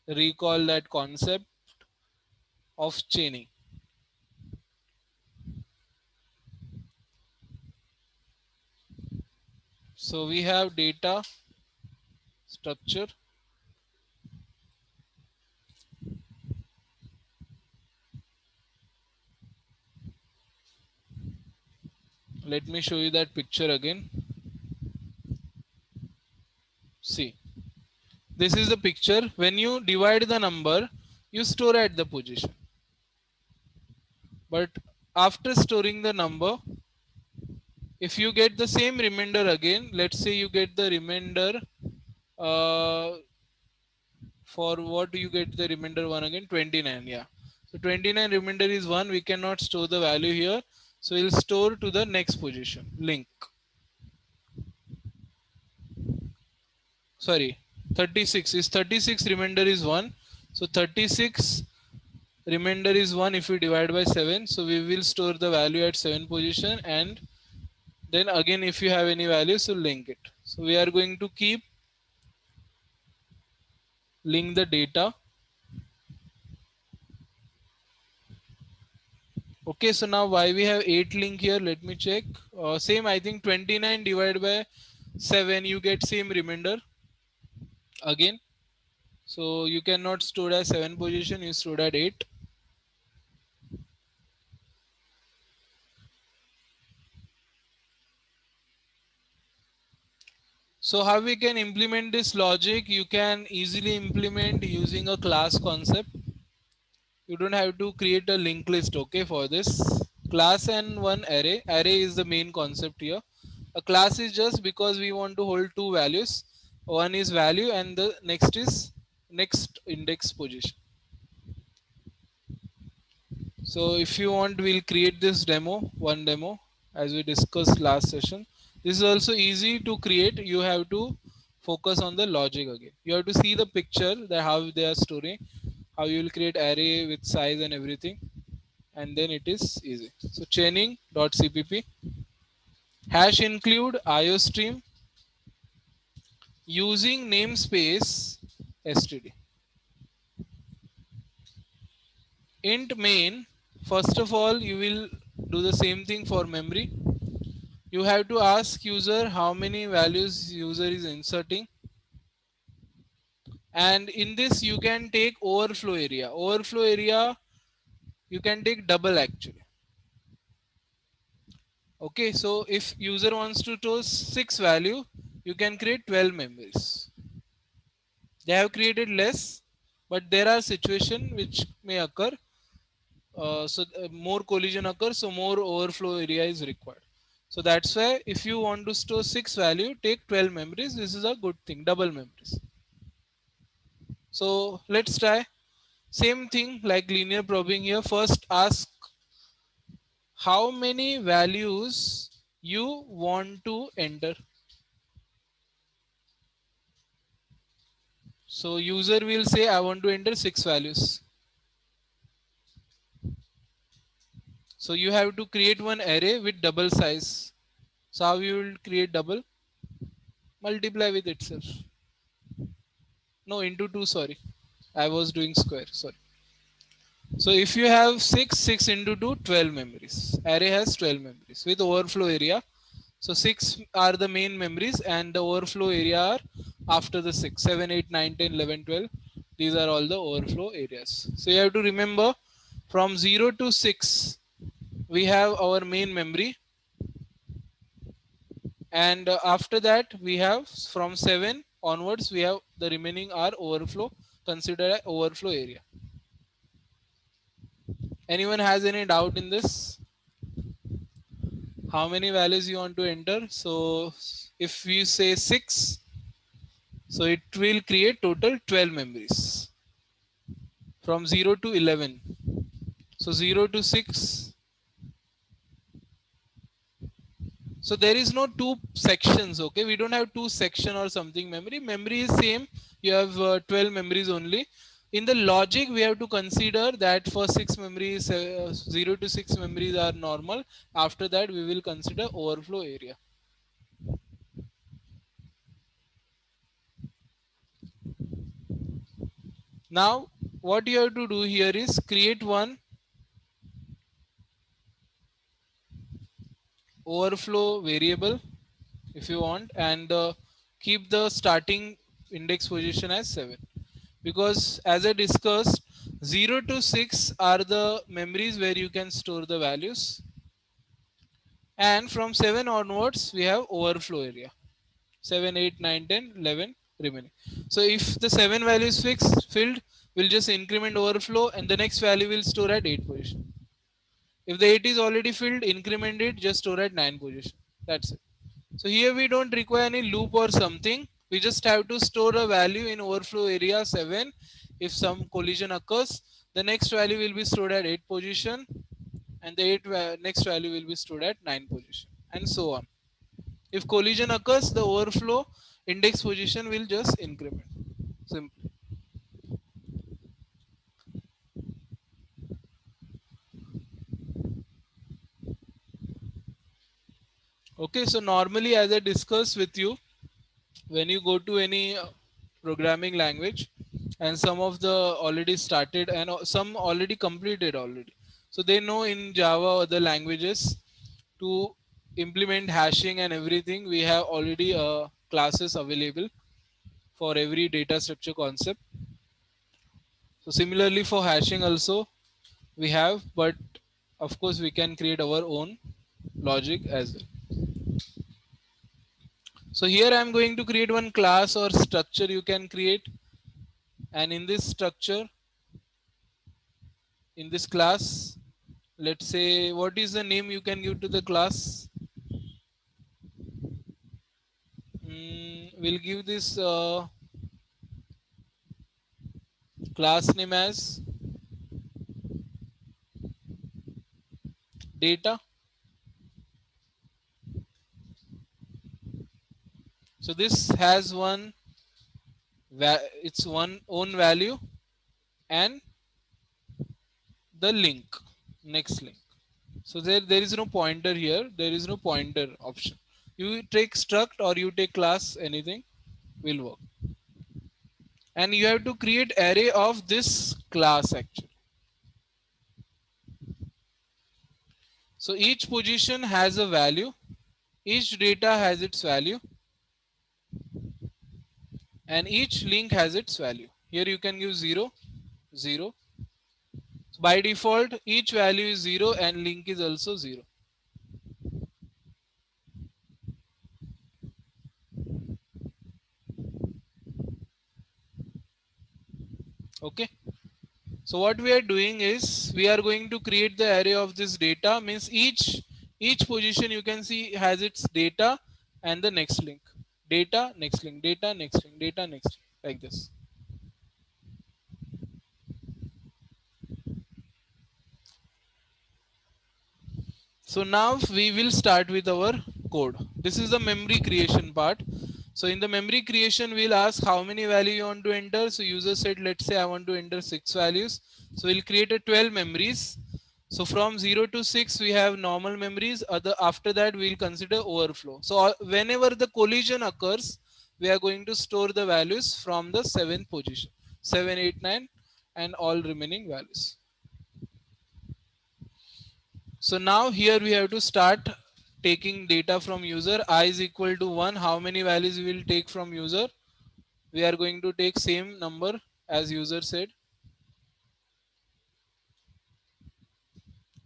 recall that concept of chaining. So we have data structure. Let me show you that picture again. See, this is the picture. When you divide the number, you store at the position. But after storing the number, if you get the same remainder again, let's say you get the remainder uh, for what do you get the remainder one again? 29. Yeah. So 29 remainder is 1. We cannot store the value here. So we'll store to the next position. Link. Sorry. 36 is 36 remainder is 1. So 36 remainder is 1 if we divide by 7. So we will store the value at 7 position, and then again if you have any value, so link it. So we are going to keep link the data. Okay, so now why we have 8 link here, let me check. Same, I think 29 divided by 7, you get same remainder again. So you cannot store at 7 position, you stored at 8. So how we can implement this logic? You can easily implement using a class concept. You don't have to create a linked list, okay, for this. Class and one array. Array is the main concept here. A class is just because we want to hold two values. One is value and the next is next index position. So if you want, we'll create this demo, one demo, as we discussed last session. This is also easy to create. You have to focus on the logic again. You have to see the picture, that how they are storing, how you will create array with size and everything, and then it is easy. So chaining.cpp, hash include iostream using namespace std. Int main, first of all you will do the same thing for memory. You have to ask user how many values user is inserting, and in this you can take overflow area. Overflow area you can take double actually. Okay, so if user wants to store 6 value, you can create 12 memories. They have created less, but there are situations which may occur. More collision occurs, so more overflow area is required. So that's why if you want to store 6 value, take 12 memories. This is a good thing, double memories. So let's try same thing like linear probing here. First ask how many values you want to enter. So user will say I want to enter 6 values. So you have to create one array with double size. So how you will create double? Multiply with itself. No, into 2, sorry. I was doing square, sorry. So if you have 6 into 2, 12 memories. Array has 12 memories with overflow area. So 6 are the main memories and the overflow area are after the 6. 7, 8, 9, 10, 11, 12. These are all the overflow areas. So you have to remember from 0 to 6 we have our main memory, and after that we have from 7 onwards we have the remaining are overflow, considered as overflow area. Anyone has any doubt in this? How many values you want to enter? So if we say 6, so it will create total 12 memories from 0 to 11. So 0 to 6. So there is no two sections, okay? We don't have two section or something memory. Memory is same. You have 12 memories only. In the logic, we have to consider that for 6 memories, 0 to 6 memories are normal. After that, we will consider overflow area. Now, what you have to do here is create one overflow variable if you want, and keep the starting index position as 7, because as I discussed, 0 to 6 are the memories where you can store the values, and from 7 onwards we have overflow area. 7, 8, 9, 10, 11 remaining. So if the 7 value is fixed filled, we'll just increment overflow and the next value will store at 8 position. If the 8 is already filled, increment it, just store at 9 position. That's it. So here we don't require any loop or something. We just have to store a value in overflow area 7. If some collision occurs, the next value will be stored at 8 position, and the next value will be stored at 9 position, and so on. If collision occurs, the overflow index position will just increment. Simple. Okay, so normally as I discussed with you, when you go to any programming language, and some of the already started and some already completed already, so they know in Java or the languages to implement hashing and everything. We have already classes available for every data structure concept. So similarly for hashing also we have, but of course we can create our own logic as well. So here I am going to create one class or structure you can create, and in this structure in this class. Let's say, what is the name you can give to the class? We'll give this class name as data. So this has its one own value and the link, next link. So there is no pointer here. There is no pointer option. You take struct or you take class, anything will work. And you have to create array of this class actually. So each position has a value. Each data has its value. And each link has its value. Here you can give 0, 0. So by default, each value is 0 and link is also 0. Okay. So what we are doing is we are going to create the array of this data, means each position you can see has its data and the next link. Data, next link, data, next link, data, next link, like this. So now we will start with our code. This is the memory creation part. So in the memory creation, we'll ask how many value you want to enter. So user said, let's say I want to enter 6 values. So we'll create a 12 memories. So from 0 to 6, we have normal memories. After that, we'll consider overflow. So whenever the collision occurs, we are going to store the values from the 7th position, 7, 8, 9, and all remaining values. So now here we have to start taking data from user. I is equal to 1. How many values we will take from user? We are going to take same number as user said.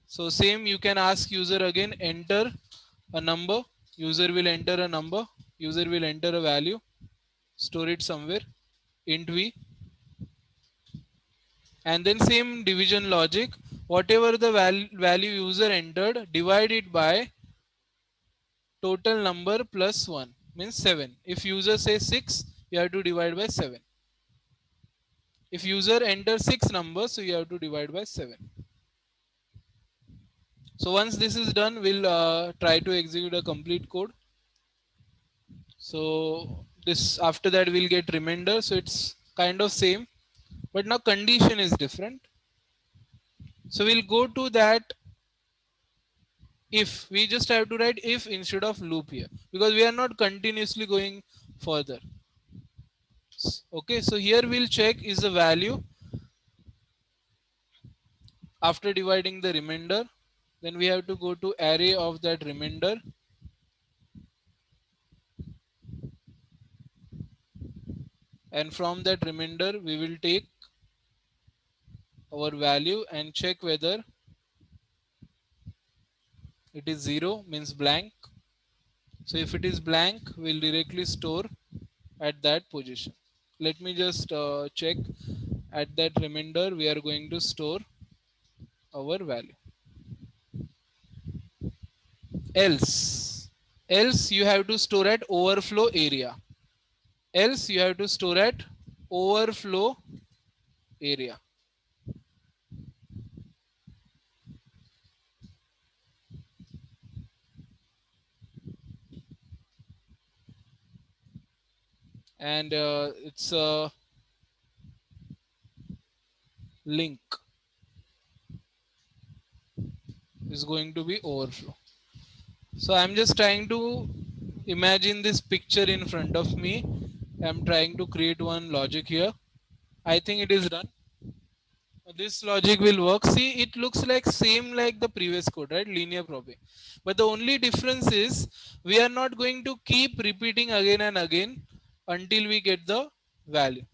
So same, you can ask user again, enter a number. User will enter a number. User will enter a value. Store it somewhere. Int v. And then same division logic. Whatever the value user entered, divide it by total number plus 1, means 7. If user says 6, you have to divide by 7. If user enters 6 numbers, so you have to divide by 7. So once this is done, we'll try to execute a complete code. So this, after that we'll get remainder. So it's kind of same, but now condition is different. So we'll go to that if. We just have to write if instead of loop here, because we are not continuously going further. Okay, so here we'll check is the value after dividing the remainder. Then we have to go to array of that remainder. And from that remainder, we will take our value and check whether it is 0, means blank. So if it is blank, we'll directly store at that position. Let me just check. At that remainder, we are going to store our value. Else you have to store at overflow area. Else you have to store at overflow area. And it's a link is going to be overflow. So I'm just trying to imagine this picture in front of me. I'm trying to create one logic here. I think it is done. This logic will work. See, it looks like same like the previous code, right? Linear probing. But the only difference is we are not going to keep repeating again and again until we get the value.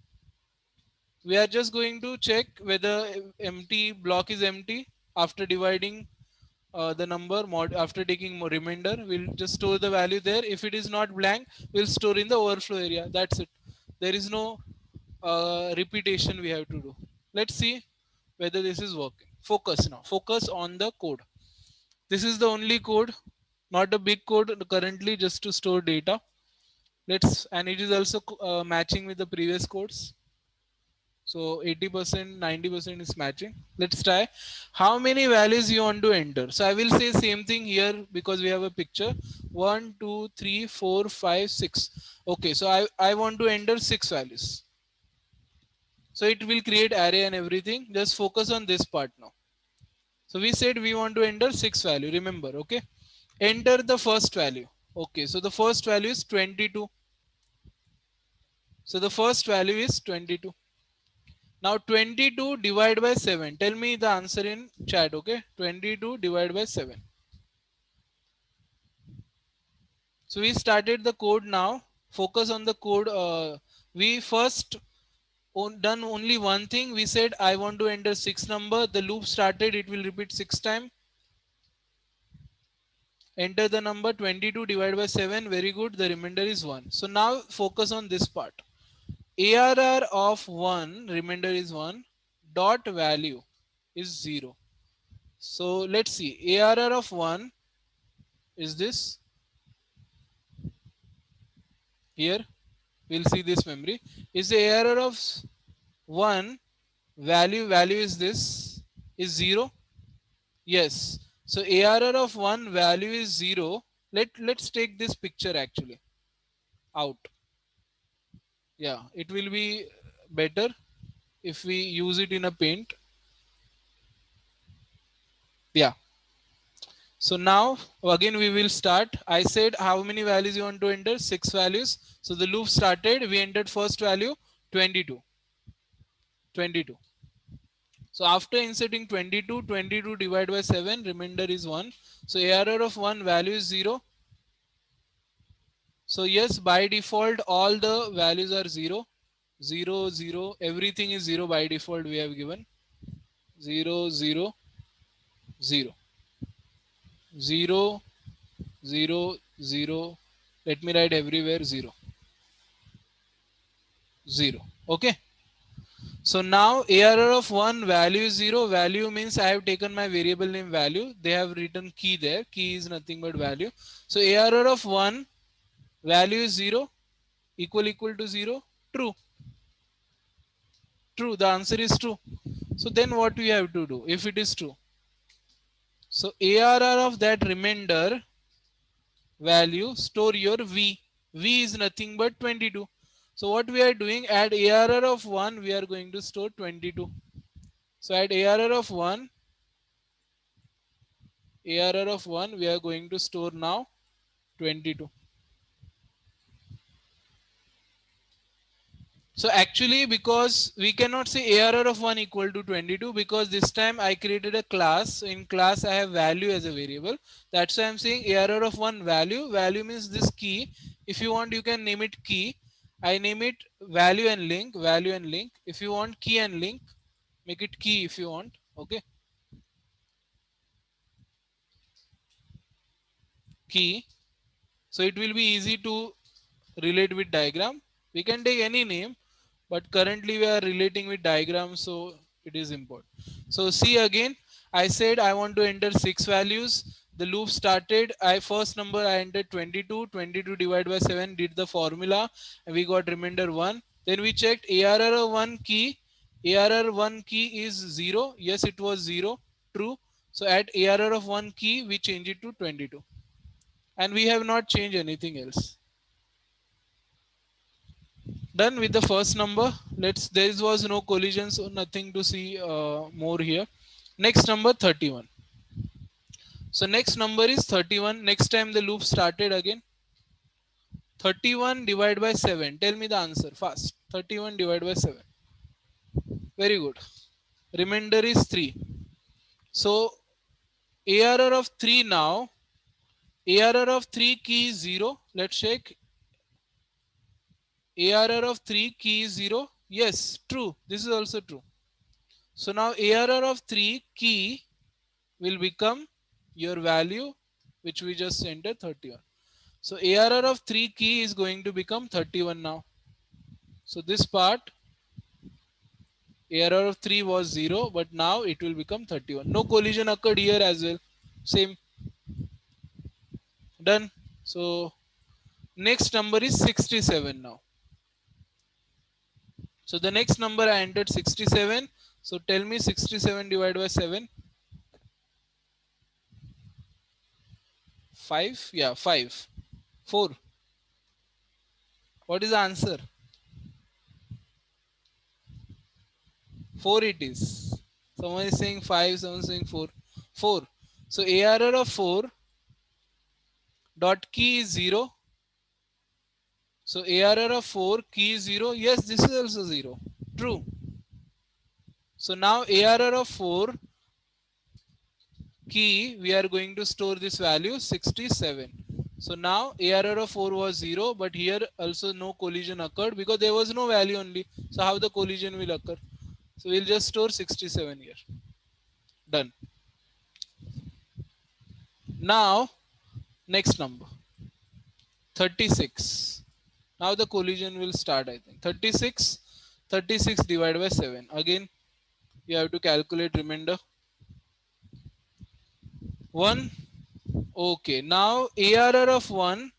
We are just going to check whether empty block is empty after dividing the number mod. After taking remainder, we'll just store the value there. If it is not blank, we'll store in the overflow area. That's it. There is no repetition we have to do. Let's see whether this is working. Focus now. Focus on the code. This is the only code, not a big code currently, just to store data. Let's, and it is also matching with the previous codes. So 80%, 90% is matching. Let's try. How many values you want to enter? So I will say same thing here because we have a picture. 1, 2, 3, 4, 5, 6. Okay, so I want to enter 6 values. So it will create array and everything. Just focus on this part now. So we said we want to enter 6 value. Remember, okay? Enter the first value. Okay, so the first value is 22. So the first value is 22. Now 22 divided by 7. Tell me the answer in chat, okay? 22 divided by 7. So we started the code now. Focus on the code. We first done only one thing. We said I want to enter 6 number. The loop started. It will repeat 6 times. Enter the number 22 divided by 7. Very good. The remainder is 1. So now focus on this part. ARR of 1, remainder is 1, dot value is 0. So let's see. ARR of 1 is this. Here we'll see this memory. Is the ARR of 1 value is this, is 0? Yes. So ARR of 1 value is 0. Let's take this picture actually out. Yeah, it will be better if we use it in a paint. Yeah. So now again we will start. I said how many values you want to enter? 6 values. So the loop started. We entered first value 22. 22. So after inserting 22, 22 divided by 7, remainder is 1. So ARR of 1 value is 0. So yes, by default all the values are 0. 0, 0. Everything is 0 by default we have given. 0, 0, 0. 0, 0, 0. Let me write everywhere 0. 0. Okay. So now ARR of 1 value is 0. Value means I have taken my variable name value. They have written key there. Key is nothing but value. So ARR of 1 value is 0. Equal to 0. True. True. The answer is true. So then what we have to do if it is true? So ARR of that remainder value, store your V. V is nothing but 22. So what we are doing, at ARR of 1 we are going to store 22. So at ARR of 1 we are going to store now 22. So actually because we cannot say ARR of 1 equal to 22 because this time I created a class. In class I have value as a variable. That's why I'm saying ARR of 1 value. Value means this key. If you want you can name it key. I name it value and link. Value and link. If you want key and link, make it key if you want. Okay. Key. So it will be easy to relate with diagram. We can take any name, but currently we are relating with diagram, so it is important. So see again, I said I want to enter 6 values. The loop started. I first number I entered 22. 22 divided by 7 did the formula, and we got remainder 1. Then we checked ARR 1 key. ARR 1 key is 0. Yes, it was 0. True. So at ARR of 1 key, we change it to 22. And we have not changed anything else. Done with the first number. Let's, there was no collision, so nothing to see more here. Next number 31. So next number is 31. Next time the loop started again. 31 divided by 7. Tell me the answer fast. 31 divided by 7. Very good. Remainder is 3. So ARR of 3 now. ARR of 3 key is 0. Let's check. ARR of 3 key is 0. Yes, true. This is also true. So now ARR of 3 key will become your value which we just entered 31. So ARR of 3 key is going to become 31 now. So this part Error of 3 was 0, but now it will become 31. No collision occurred here as well. Same. Done. So next number is 67 now. So the next number I entered 67. So tell me 67 divided by 7. 5? Yeah, 5. 4. What is the answer? 4 it is. Someone is saying 5, someone is saying 4. 4. So ARR of 4 dot key is 0. So ARR of 4 key is 0. Yes, this is also 0. True. So now ARR of 4 key, we are going to store this value 67. So now ARR of 4 was 0, but here also no collision occurred because there was no value only. So how the collision will occur? So we'll just store 67 here. Done. Now next number 36. Now the collision will start, I think. 36. 36 divided by 7. Again, you have to calculate remainder. 1. Okay. Now ARR of 1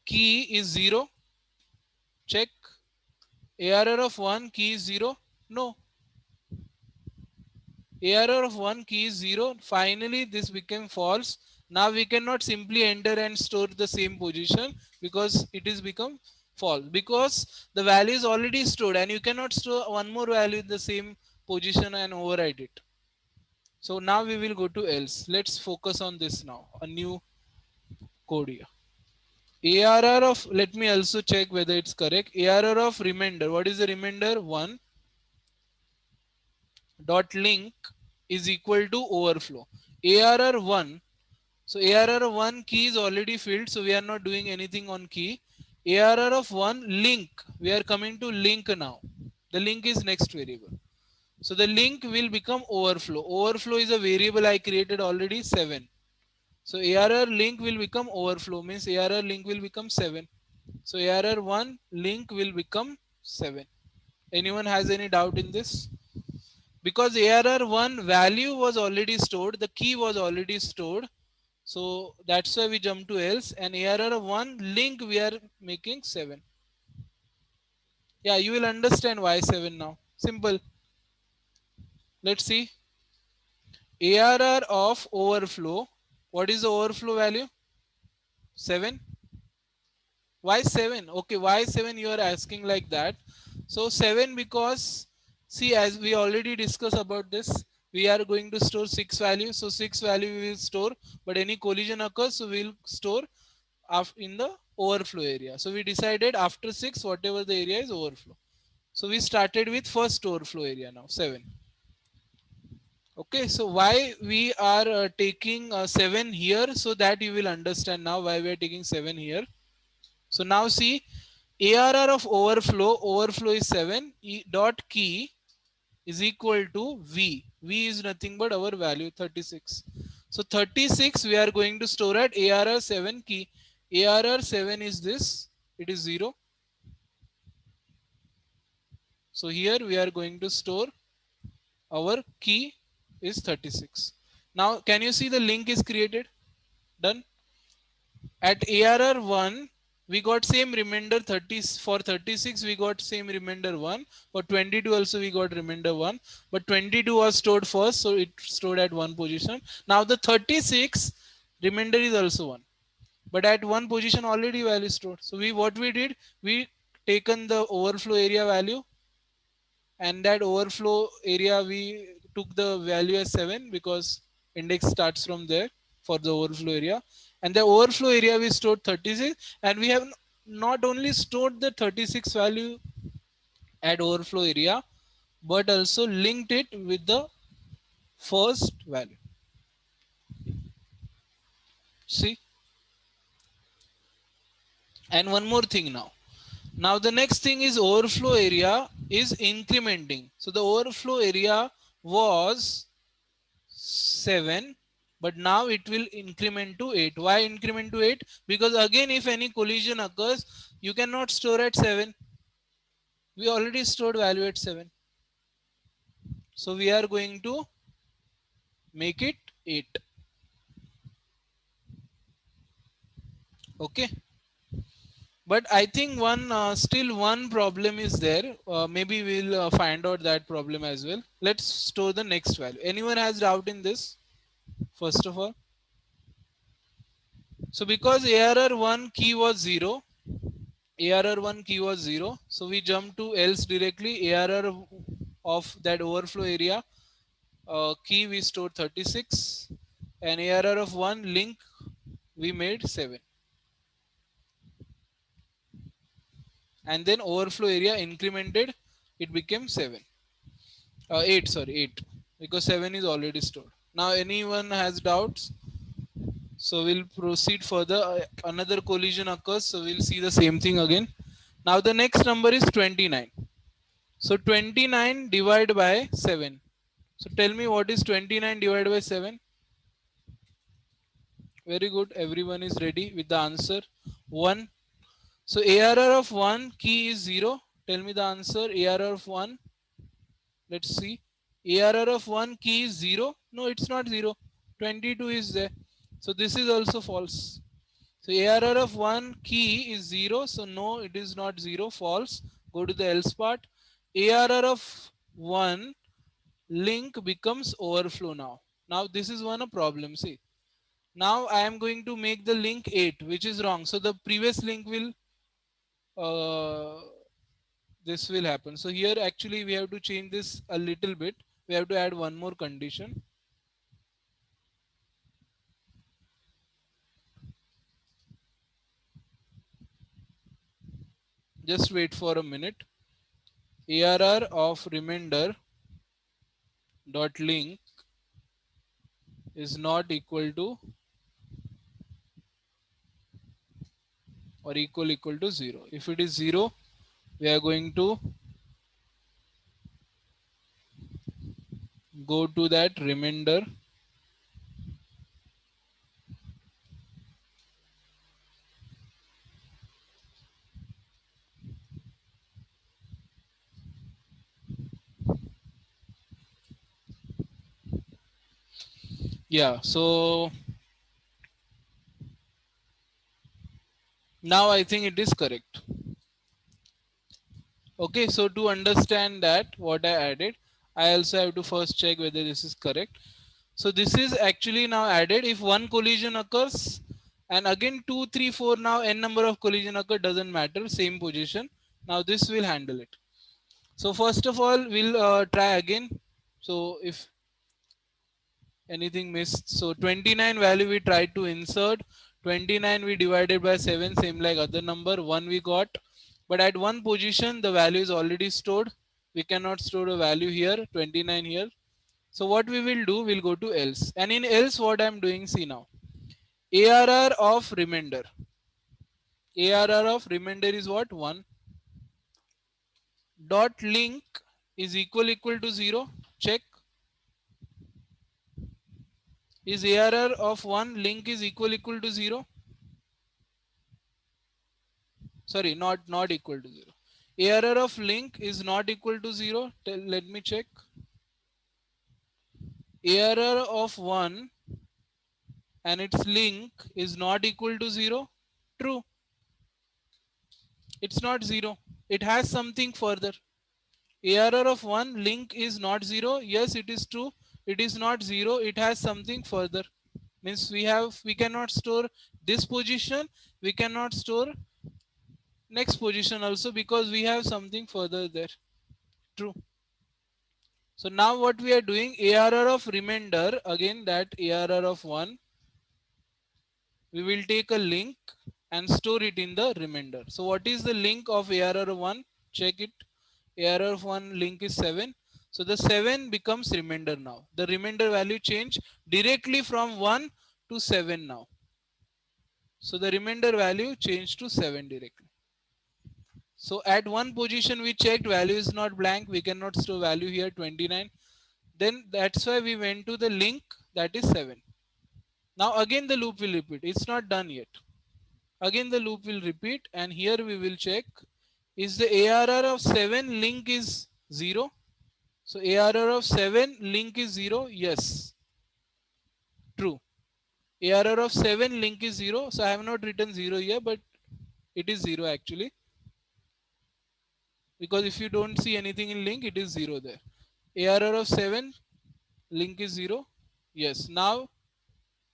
key is 0. Check. ARR of 1 key is 0. No. ARR of 1 key is 0. Finally, this became false. Now we cannot simply enter and store the same position because it is become false. Because the value is already stored and you cannot store one more value in the same position and override it. So now we will go to else. Let's focus on this now. A new code here. ARR of, let me also check whether it's correct. ARR of remainder. What is the remainder? 1 dot link is equal to overflow. ARR 1. So ARR 1 key is already filled. So we are not doing anything on key. ARR of 1 link. We are coming to link now. The link is next variable. So the link will become overflow. Overflow is a variable I created already 7. So ARR link will become overflow, means ARR link will become 7. So ARR 1 link will become 7. Anyone has any doubt in this? Because ARR 1 value was already stored, the key was already stored. So that's why we jump to else, and ARR 1 link we are making 7. Yeah, you will understand why 7 now. Simple. Let's see. ARR of overflow. What is the overflow value? 7. Why 7? Okay, why 7 you are asking like that? So 7 because, see, as we already discussed about this, we are going to store 6 values. So 6 value we will store, but any collision occurs, so we will store in the overflow area. So we decided after 6, whatever the area is overflow. So we started with first overflow area now, 7. Okay, so why we are taking 7 here, so that you will understand now why we are taking 7 here. So now see, ARR of overflow is 7, dot key is equal to V. V is nothing but our value 36. So 36 we are going to store at ARR 7 key. ARR 7 is this, it is 0. So here we are going to store our key is 36. Now can you see the link is created? Done. At ARR 1 we got same remainder 30. For 36 we got same remainder 1. For 22 also we got remainder 1, but 22 was stored first, so it stored at one position. Now the 36 remainder is also 1, but at one position already value stored. So we, what we did, we taken the overflow area value, and that overflow area we took the value as 7 because index starts from there for the overflow area, and the overflow area we stored 36, and we have not only stored the 36 value at overflow area but also linked it with the first value. See, and one more thing now. Now the next thing is overflow area is incrementing. So the overflow area was 7, but now it will increment to 8. Why increment to 8? Because again, if any collision occurs, you cannot store at 7. We already stored value at 7. So we are going to make it 8. Okay. But I think still one problem is there. Maybe we'll find out that problem as well. Let's store the next value. Anyone has doubt in this? First of all, so because ARR1 key was 0, ARR1 key was 0, so we jump to else directly. ARR of that overflow area key we stored 36, and ARR of 1 link we made 7, and then overflow area incremented, it became 7. 8, sorry, 8, because 7 is already stored. Now anyone has doubts? So we'll proceed further. Another collision occurs, so we'll see the same thing again. Now the next number is 29. So 29 divided by 7. So tell me, what is 29 divided by 7? Very good. Everyone is ready with the answer. 1. So ARR of 1 key is 0. Tell me the answer. ARR of 1. Let's see. ARR of 1 key is 0. No, it's not 0. 22 is there. So this is also false. So ARR of 1 key is 0. So no, it is not 0. False. Go to the else part. ARR of 1 link becomes overflow now. Now this is one a problem. See. Now I am going to make the link 8, which is wrong. So the previous link will uh, this will happen. So here actually we have to change this a little bit. We have to add one more condition. Just wait for a minute. ARR of remainder dot link is not equal to or equal to 0. If it is 0, we are going to go to that remainder. Yeah, so now I think it is correct. Okay, so to understand that what I added, I also have to first check whether this is correct. So this is actually now added if one collision occurs, and again 2, 3, 4, now n number of collision occur, doesn't matter, same position. Now this will handle it. So first of all, we'll try again. So if anything missed, so 29 value we tried to insert, 29 we divided by 7, same like other number, 1 we got, but at one position the value is already stored. We cannot store a value here, 29 here. So what we will do, we'll go to else, and in else what I'm doing, see now, ARR of remainder, ARR of remainder is what, 1, dot link is equal to 0. Check, is ARR of 1 link is equal to 0? Sorry, not equal to 0. ARR of link is not equal to 0. Let me check. ARR of 1 and its link is not equal to 0. True. It's not 0. It has something further. ARR of 1 link is not 0. Yes, it is true. It is not 0. It has something further. Means we cannot store this position. We cannot store next position also, because we have something further there. True. So now what we are doing, ARR of remainder, again that ARR of 1, we will take a link and store it in the remainder. So what is the link of ARR of 1? Check it. ARR of 1 link is 7. So the 7 becomes remainder now. The remainder value change directly from 1 to 7 now. So the remainder value changed to 7 directly. So at one position we checked value is not blank. We cannot store value here, 29. Then that's why we went to the link, that is 7. Now again the loop will repeat. It's not done yet. Again the loop will repeat, and here we will check, is the ARR of 7 link is 0? So ARR of 7 link is 0. Yes, true. ARR of 7 link is 0. So I have not written 0 here, but it is 0 actually, because if you don't see anything in link, it is 0 there. ARR of 7 link is 0. Yes, now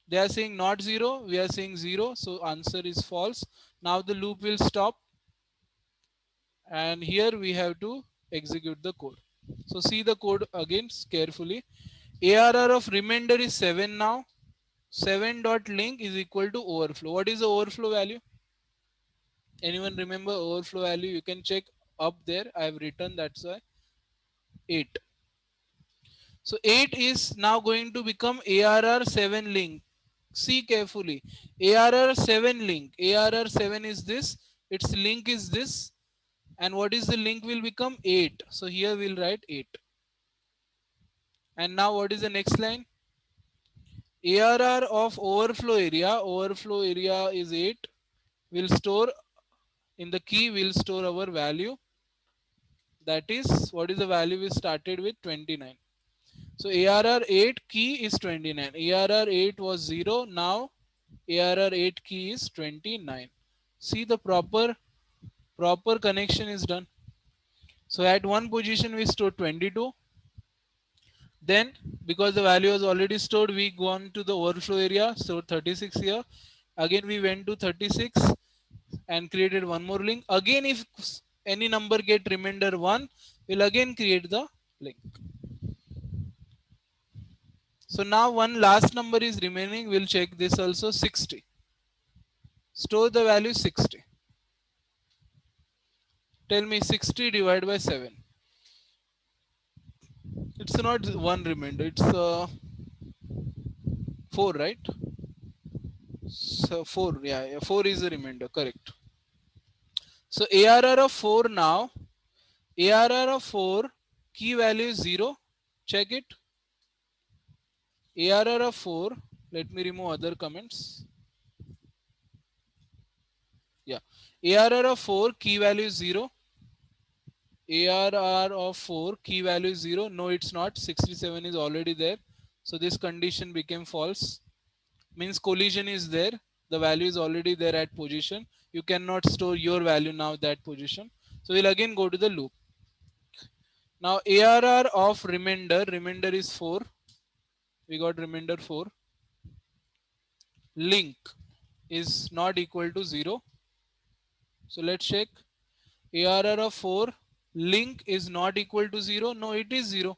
they are saying not 0, we are saying 0, so answer is false. Now the loop will stop, and here we have to execute the code. So see the code again carefully. ARR of remainder is 7 now. 7 dot link is equal to overflow. What is the overflow value? Anyone remember overflow value? You can check up there. I have written, that's why 8. So 8 is now going to become ARR 7 link. See carefully. ARR 7 link. ARR 7 is this. Its link is this. And what is the link will become 8. So here we'll write 8. And now what is the next line? ARR of overflow area. Overflow area is 8. We'll store in the key, we'll store our value. That is, what is the value we started with? 29. So ARR 8 key is 29. ARR 8 was 0. Now ARR 8 key is 29. See, the proper connection is done. So at one position we store 22. Then because the value was already stored, we go on to the overflow area, so 36 here. Again we went to 36 and created one more link. Again, if any number get remainder 1, we'll again create the link. So now one last number is remaining. We'll check this also. 60. Store the value 60. Tell me 60 divided by 7. It's not one remainder. It's 4, right? So 4. Yeah, 4 is the remainder. Correct. So ARR of 4 now. ARR of 4 key value is 0. Check it. ARR of 4. Let me remove other comments. Yeah. ARR of 4 key value is 0. ARR of 4 key value is 0. No, it's not. 67 is already there. So this condition became false. Means collision is there. The value is already there at position. You cannot store your value now that position. So we'll again go to the loop. Now ARR of remainder is 4. We got remainder 4. Link is not equal to 0. So let's check. ARR of 4 link is not equal to 0. No, it is 0.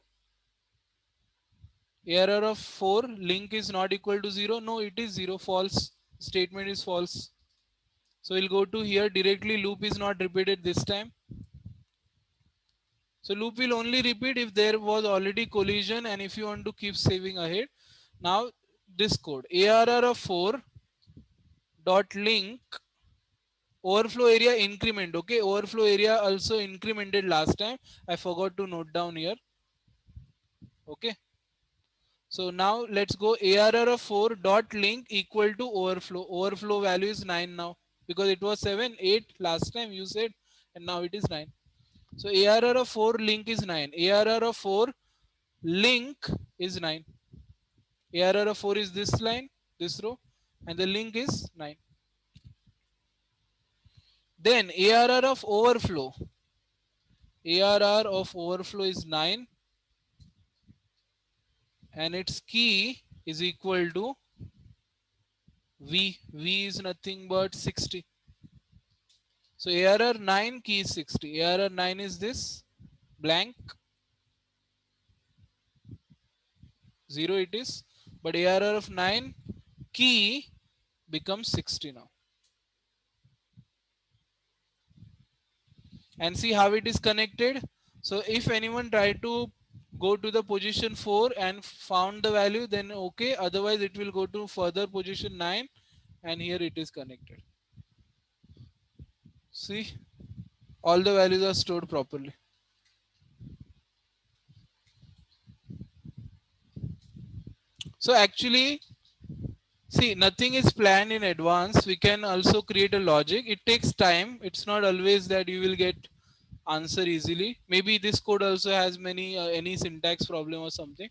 ARR of 4 link is not equal to 0. No, it is 0. False. Statement is false. So we'll go to here directly. Loop is not repeated this time. So loop will only repeat if there was already collision and if you want to keep saving ahead. Now this code ARR of 4 dot link overflow area increment. Okay, overflow area also incremented last time. I forgot to note down here. Okay. So now let's go ARR of 4 dot link equal to overflow. Overflow value is 9 now because it was 7, 8 last time you said, and now it is 9. So ARR of 4 link is 9. ARR of 4 link is 9. ARR of 4 is this line, this row, and the link is 9. Then ARR of overflow. ARR of overflow is 9 and its key is equal to V. V is nothing but 60. So ARR 9 key is 60. ARR 9 is this blank 0 it is, but ARR of 9 key becomes 60 now. And see how it is connected. So if anyone try to go to the position 4 and found the value, then okay, otherwise it will go to further position 9 and here it is connected. See, all the values are stored properly. So actually, see, nothing is planned in advance. We can also create a logic. It takes time. It's not always that you will get answer easily. Maybe this code also has many any syntax problem or something.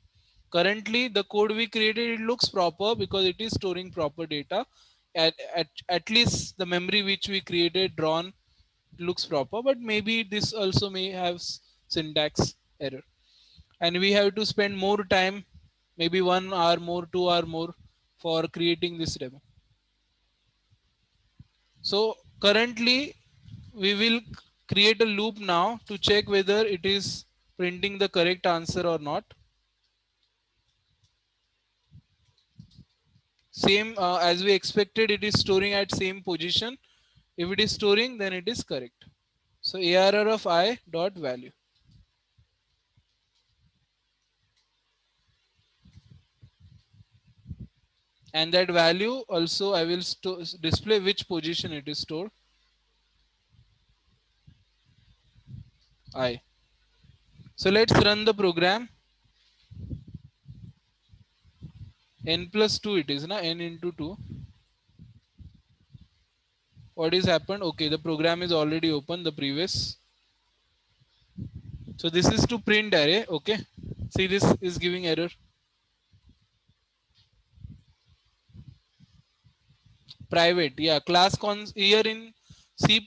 Currently, the code we created, it looks proper because it is storing proper data. At least the memory which we created drawn looks proper, but maybe this also may have syntax error, and we have to spend more time, maybe 1 hour more, 2 hour more, for creating this demo. So currently we will create a loop now to check whether it is printing the correct answer or not. Same as we expected, it is storing at same position. If it is storing, then it is correct. So ARR of I dot value, and that value also I will display which position it is stored. I. So let's run the program. N plus 2 it is, na, n into 2. What is happened? Okay, the program is already open, the previous. So this is to print array. Okay, see, this is giving error. Private, yeah, class cons here in C++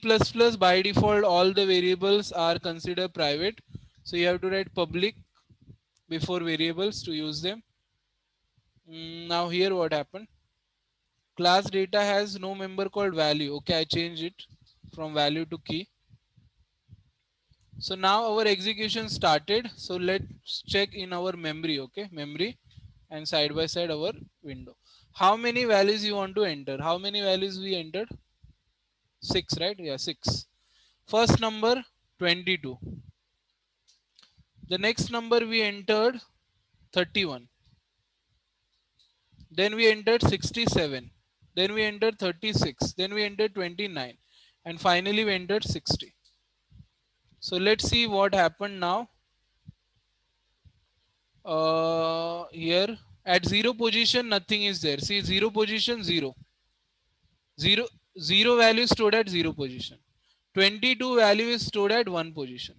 by default all the variables are considered private, so you have to write public before variables to use them. Now here what happened, class data has no member called value. Okay, I change it from value to key. So now our execution started. So let's check in our memory. Okay, memory, and side by side our window. How many values you want to enter? How many values we entered? 6, right? Yeah, 6. First number 22. The next number we entered 31. Then we entered 67. Then we entered 36. Then we entered 29. And finally we entered 60. So let's see what happened now. Here at 0 position nothing is there. See, 0 position 0. 0, 0 value stored at 0 position. 22 value is stored at 1 position.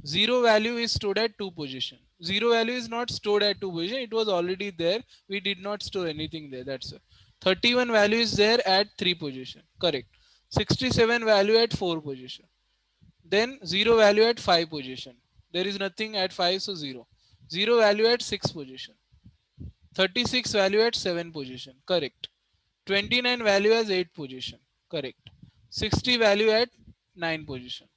0 value is stored at 2 position. 0 value is not stored at 2 position. It was already there. We did not store anything there. That's it. 31 value is there at 3 position. Correct. 67 value at 4 position. Then 0 value at 5 position. There is nothing at 5, so 0. 0 value at 6 position. 36 value at 7 position. Correct. 29 value as 8 position. Correct. 60 value at 9 position.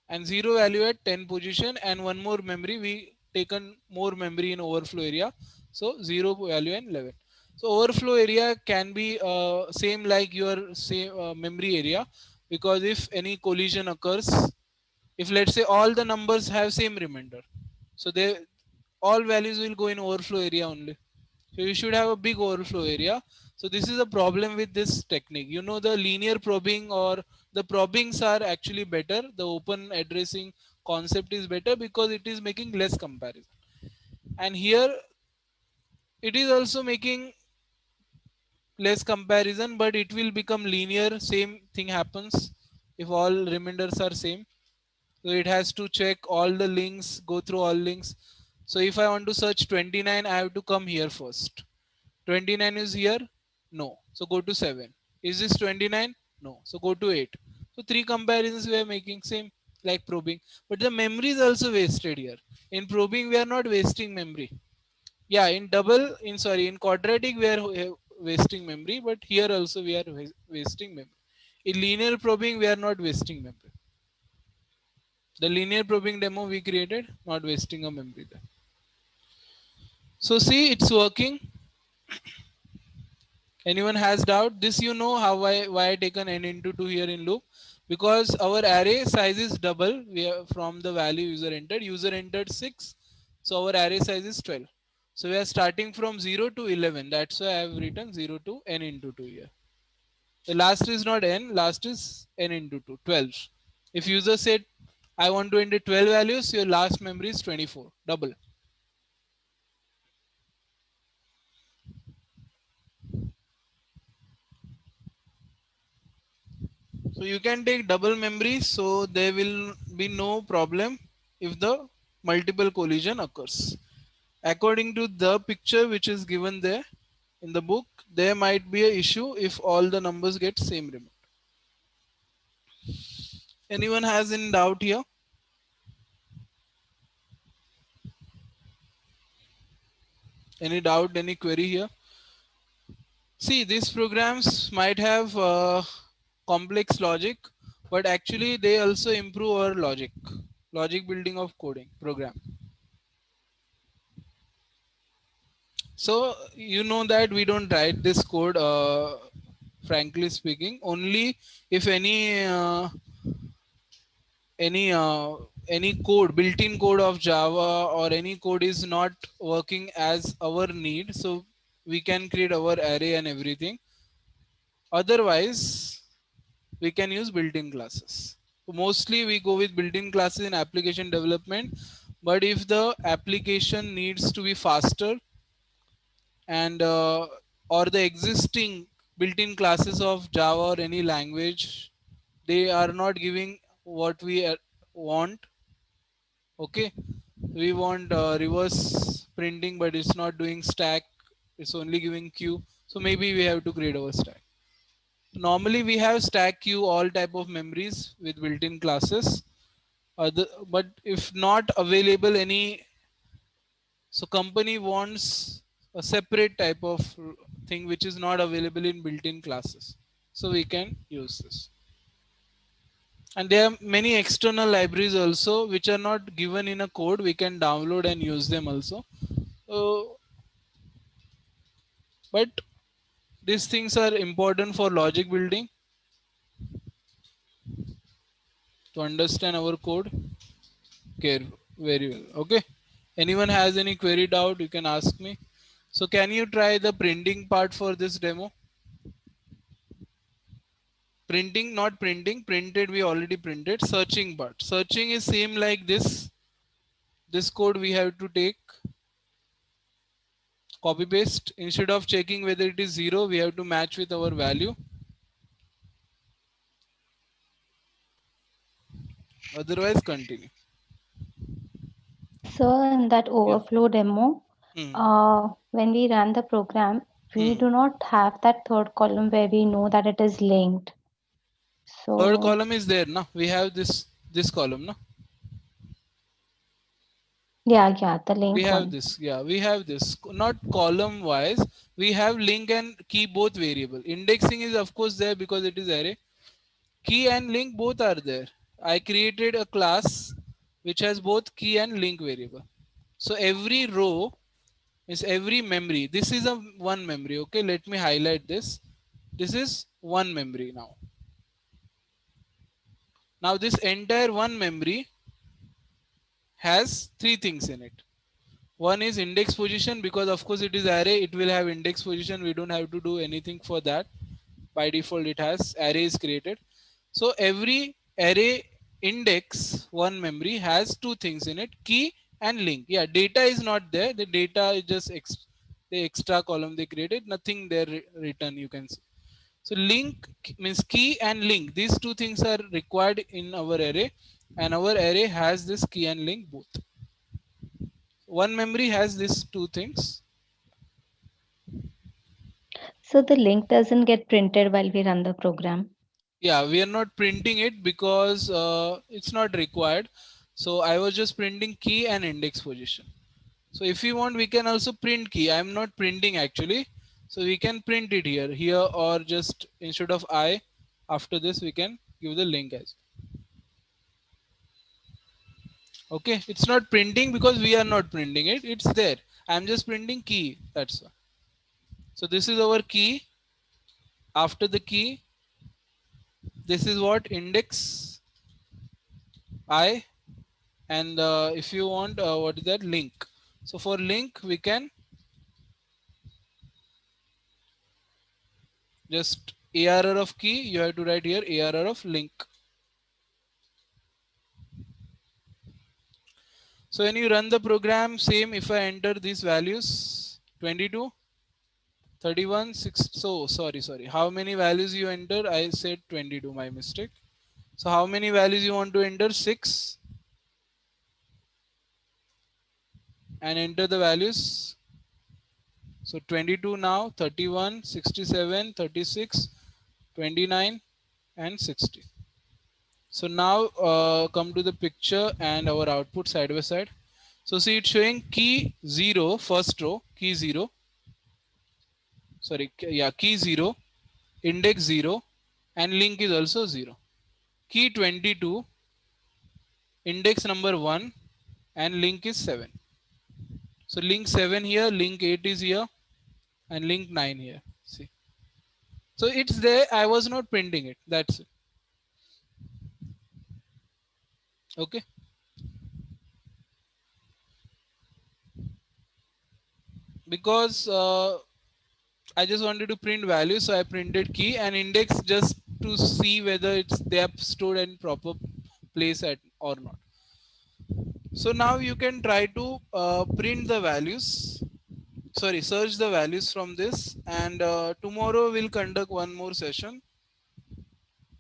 And 0 value at 10 position, and one more memory, we taken more memory in overflow area. So 0 value and 11. So overflow area can be same like your same memory area, because if any collision occurs, if let's say all the numbers have same remainder, so they all values will go in overflow area only. So you should have a big overflow area. So this is a problem with this technique. You know, the linear probing or the probings are actually better. The open addressing concept is better because it is making less comparison. And here it is also making less comparison, but it will become linear. Same thing happens if all remainders are same. So it has to check all the links, go through all links. So if I want to search 29, I have to come here first. 29 is here? No. So go to 7. Is this 29? No. So go to 8. So three comparisons we are making, same like probing. But the memory is also wasted here. In probing, we are not wasting memory. Yeah, in double, in sorry, in quadratic, we are wasting memory, but here also we are wasting memory. In linear probing, we are not wasting memory. The linear probing demo we created, not wasting a memory there. So see, it's working. Anyone has doubt? This you know how why I taken n into 2 here in loop, because our array size is double. We are from the value user entered. User entered 6, so our array size is 12. So we are starting from 0 to 11. That's why I have written 0 to n into 2 here. The last is not n, last is n into 2, 12. If user said I want to enter 12 values, your last memory is 24, double. So you can take double memory, so there will be no problem if the multiple collision occurs. According to the picture which is given there in the book, there might be a issue if all the numbers get same remote. Anyone has any doubt here? Any doubt, any query here? See, these programs might have complex logic, but actually they also improve our logic building of coding program. So you know that we don't write this code, frankly speaking, only if any uh, any code, built-in code of Java or any code is not working as our need, so we can create our array and everything. Otherwise, we can use built-in classes. Mostly we go with built-in classes in application development, but if the application needs to be faster and or the existing built-in classes of Java or any language, they are not giving what we want. Okay, we want reverse printing, but it's not doing stack. It's only giving queue. So maybe we have to create our stack. Normally we have stack queue, all type of memories with built-in classes. But if not available any, so company wants a separate type of thing which is not available in built-in classes. So we can use this. And there are many external libraries also which are not given in a code. We can download and use them also. So, but these things are important for logic building to understand our code care very well. Okay. Anyone has any query doubt, you can ask me. So can you try the printing part for this demo? Printing, not printing, printed we already printed. Searching part. Searching is same like this. This code we have to take, copy paste. Instead of checking whether it is 0, we have to match with our value. Otherwise continue. So in that Yeah. overflow demo, Hmm. when we run the program, we Hmm. do not have that third column where we know that it is linked. Third So column is there, na? We have this column, na? yeah, the We link have one. this. Yeah, we have this. Not column wise. We have link and key both variable. Indexing is of course there because it is array. Key and link both are there. I created a class which has both key and link variable. So every row is every memory. This is a one memory. Okay, let me highlight this. This is one memory now. Now this entire one memory has three things in it. One is index position, because of course it is array, it will have index position. We don't have to do anything for that. By default it has array is created. So every array index one memory has two things in it, key and link. Yeah, data is not there. The data is just the extra column they created, nothing there written, you can see. So link means key and link. These two things are required in our array, and our array has this key and link both. One memory has these two things. So the link doesn't get printed while we run the program. Yeah, we are not printing it because it's not required. So I was just printing key and index position. So if you want, we can also print key. I'm not printing actually. So we can print it here, or just instead of I, after this we can give the link as. Okay, it's not printing because we are not printing it. It's there. I'm just printing key. That's all. So this is our key. After the key, this is what index I, and if you want, what is that link? So for link, we can just ARR of key. You have to write here ARR of link. So when you run the program, same. If I enter these values, 22, 31 6. So sorry, how many values you enter? I said 22, my mistake. So how many values you want to enter? 6, and enter the values. So 22 now, 31, 67, 36, 29, and 60. So now come to the picture and our output side by side. So see, it's showing key 0, first row, key 0, sorry, yeah, key 0, index 0, and link is also 0. Key 22, index number 1, and link is 7. So link 7 here, link 8 is here, and link 9 here. See. So it's there. I was not printing it. That's it. Okay. Because I just wanted to print value, so I printed key and index just to see whether it's they have stored in proper place at or not. So now you can try to print the values. Sorry, search the values from this, and tomorrow we'll conduct one more session.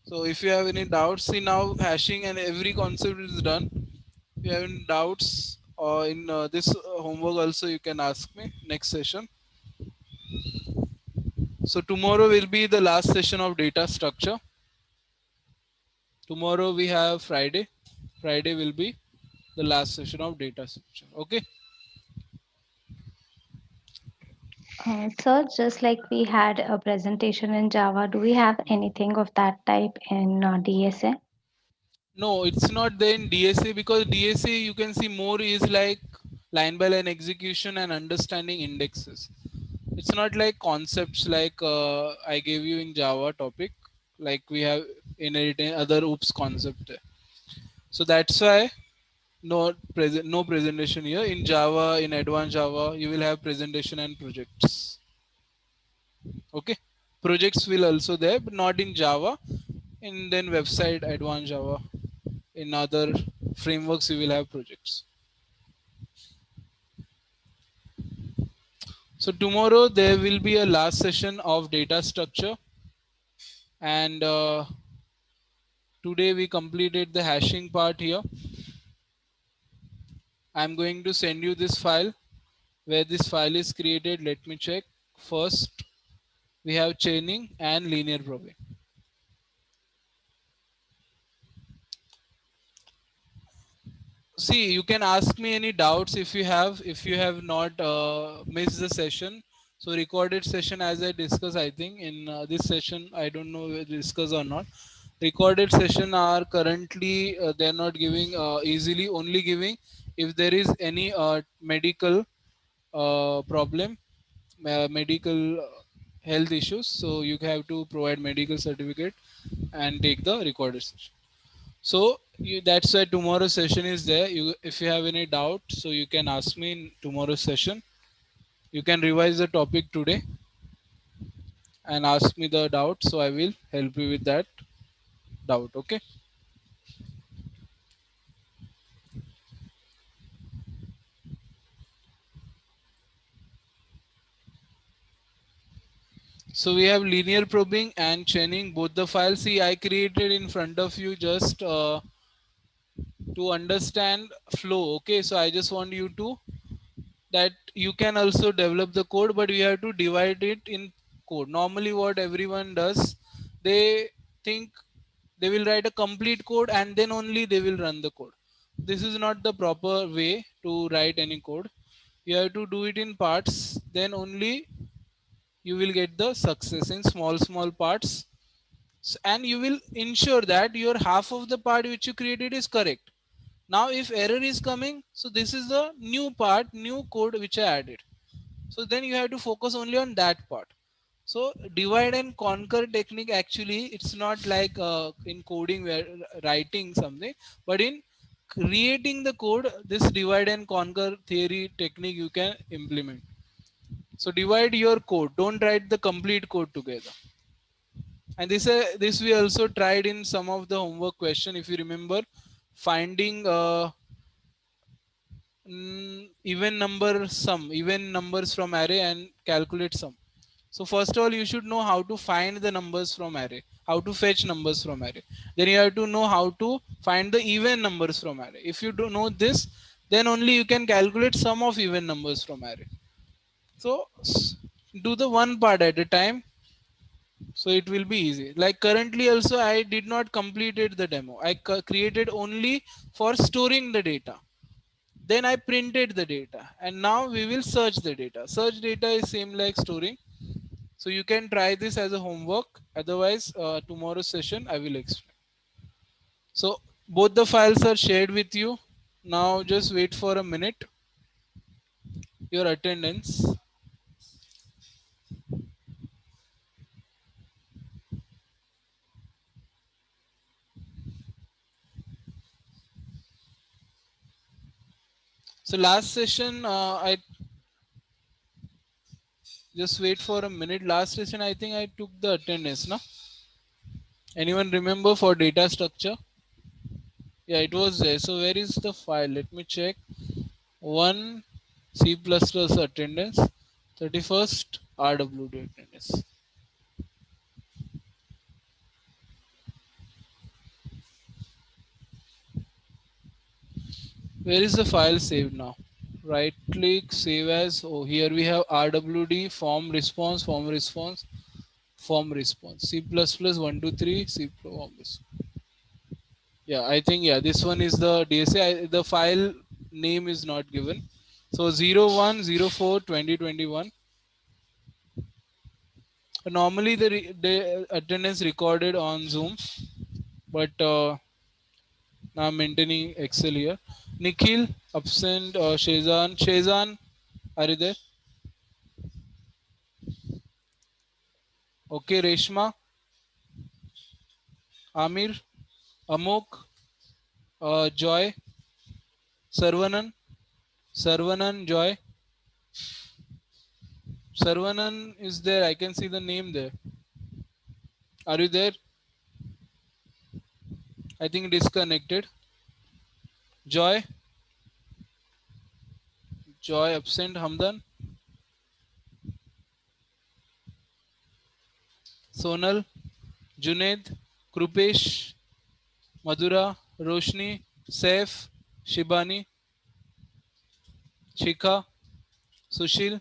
So if you have any doubts, see now hashing and every concept is done. If you have any doubts or in this homework also, you can ask me next session. So tomorrow will be the last session of data structure. Tomorrow we have Friday. Friday will be the last session of data structure. Okay. Sir, just like we had a presentation in Java, do we have anything of that type in DSA? No, it's not there in DSA, because DSA you can see more is like line by line execution and understanding indexes. It's not like concepts like I gave you in Java topic, like we have inherited other OOPS concept there. So that's why no presentation here. In Java, in advanced Java, you will have presentation and projects. Okay, projects will also there, but not in Java. In then website advanced Java, in other frameworks you will have projects. So tomorrow there will be a last session of data structure, and today we completed the hashing part here. I'm going to send you this file. Where this file is created, let me check. First we have chaining and linear probing. See, you can ask me any doubts if you have not missed the session. So recorded session, as I discussed, I think in this session, I don't know whether discuss or not. Recorded session are currently they are not giving easily, only giving if there is any medical problem, medical health issues, so you have to provide medical certificate and take the recorded session. So that's why tomorrow's session is there. If you have any doubt, so you can ask me in tomorrow's session. You can revise the topic today and ask me the doubt. So I will help you with that doubt. Okay. So we have linear probing and chaining, both the files. See, I created in front of you just to understand flow. Okay. So I just want you to that you can also develop the code, but we have to divide it in code. Normally what everyone does, they think they will write a complete code and then only they will run the code. This is not the proper way to write any code. You have to do it in parts, then only you will get the success in small parts. And you will ensure that your half of the part which you created is correct. Now if error is coming, so this is the new part, new code which I added. So then you have to focus only on that part. So divide and conquer technique, actually it's not like in coding where writing something, but in creating the code, this divide and conquer theory technique you can implement. So divide your code, don't write the complete code together. And this we also tried in some of the homework question, if you remember, finding even numbers from array and calculate sum. So first of all, you should know how to find the numbers from array, how to fetch numbers from array. Then you have to know how to find the even numbers from array. If you do know this, then only you can calculate sum of even numbers from array. So do the one part at a time, so it will be easy. Like currently also I did not completed the demo. I created only for storing the data, then I printed the data, and now we will search the data. Search data is same like storing. So you can try this as a homework. Otherwise, tomorrow's session I will explain. So both the files are shared with you. Now just wait for a minute. Your attendance. So last session, I just wait for a minute. Last session, I think I took the attendance. No, anyone remember for data structure? Yeah, it was there. So where is the file? Let me check. One C++ attendance, 31st RWD attendance. Where is the file saved now? Right click, save as. Oh, here we have RWD, form response, form response, form response. C++ 123, C form response. Yeah, I think, yeah, this one is the DSA. The file name is not given. So 0104 2021. Normally the attendance recorded on Zoom, but now I'm maintaining Excel here. Nikhil, absent. Shezan, are you there? Okay, Reshma, Amir, Amok, Joy, Sarvanan, Joy. Sarvanan is there. I can see the name there. Are you there? I think disconnected. Joy, absent. Hamdan, Sonal, Junaid, Krupesh, Madhura, Roshni, Saif, Shibani, Shikha, Sushil,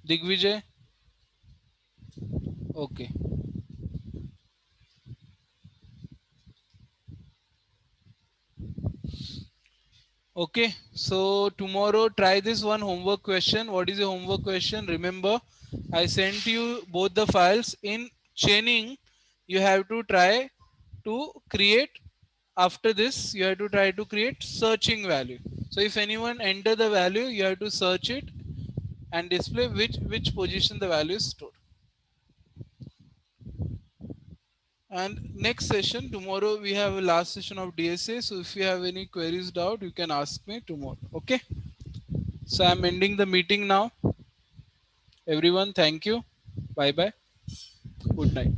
Digvijay. Okay. Okay, so tomorrow try this one homework question. What is the homework question? Remember, I sent you both the files. In chaining, you have to try to create, after this, you have to try to create searching value. So if anyone enter the value, you have to search it and display which position the value is stored. And next session, tomorrow we have a last session of DSA. So if you have any queries, doubt, you can ask me tomorrow. Okay. So I'm ending the meeting now. Everyone, thank you. Bye bye. Good night.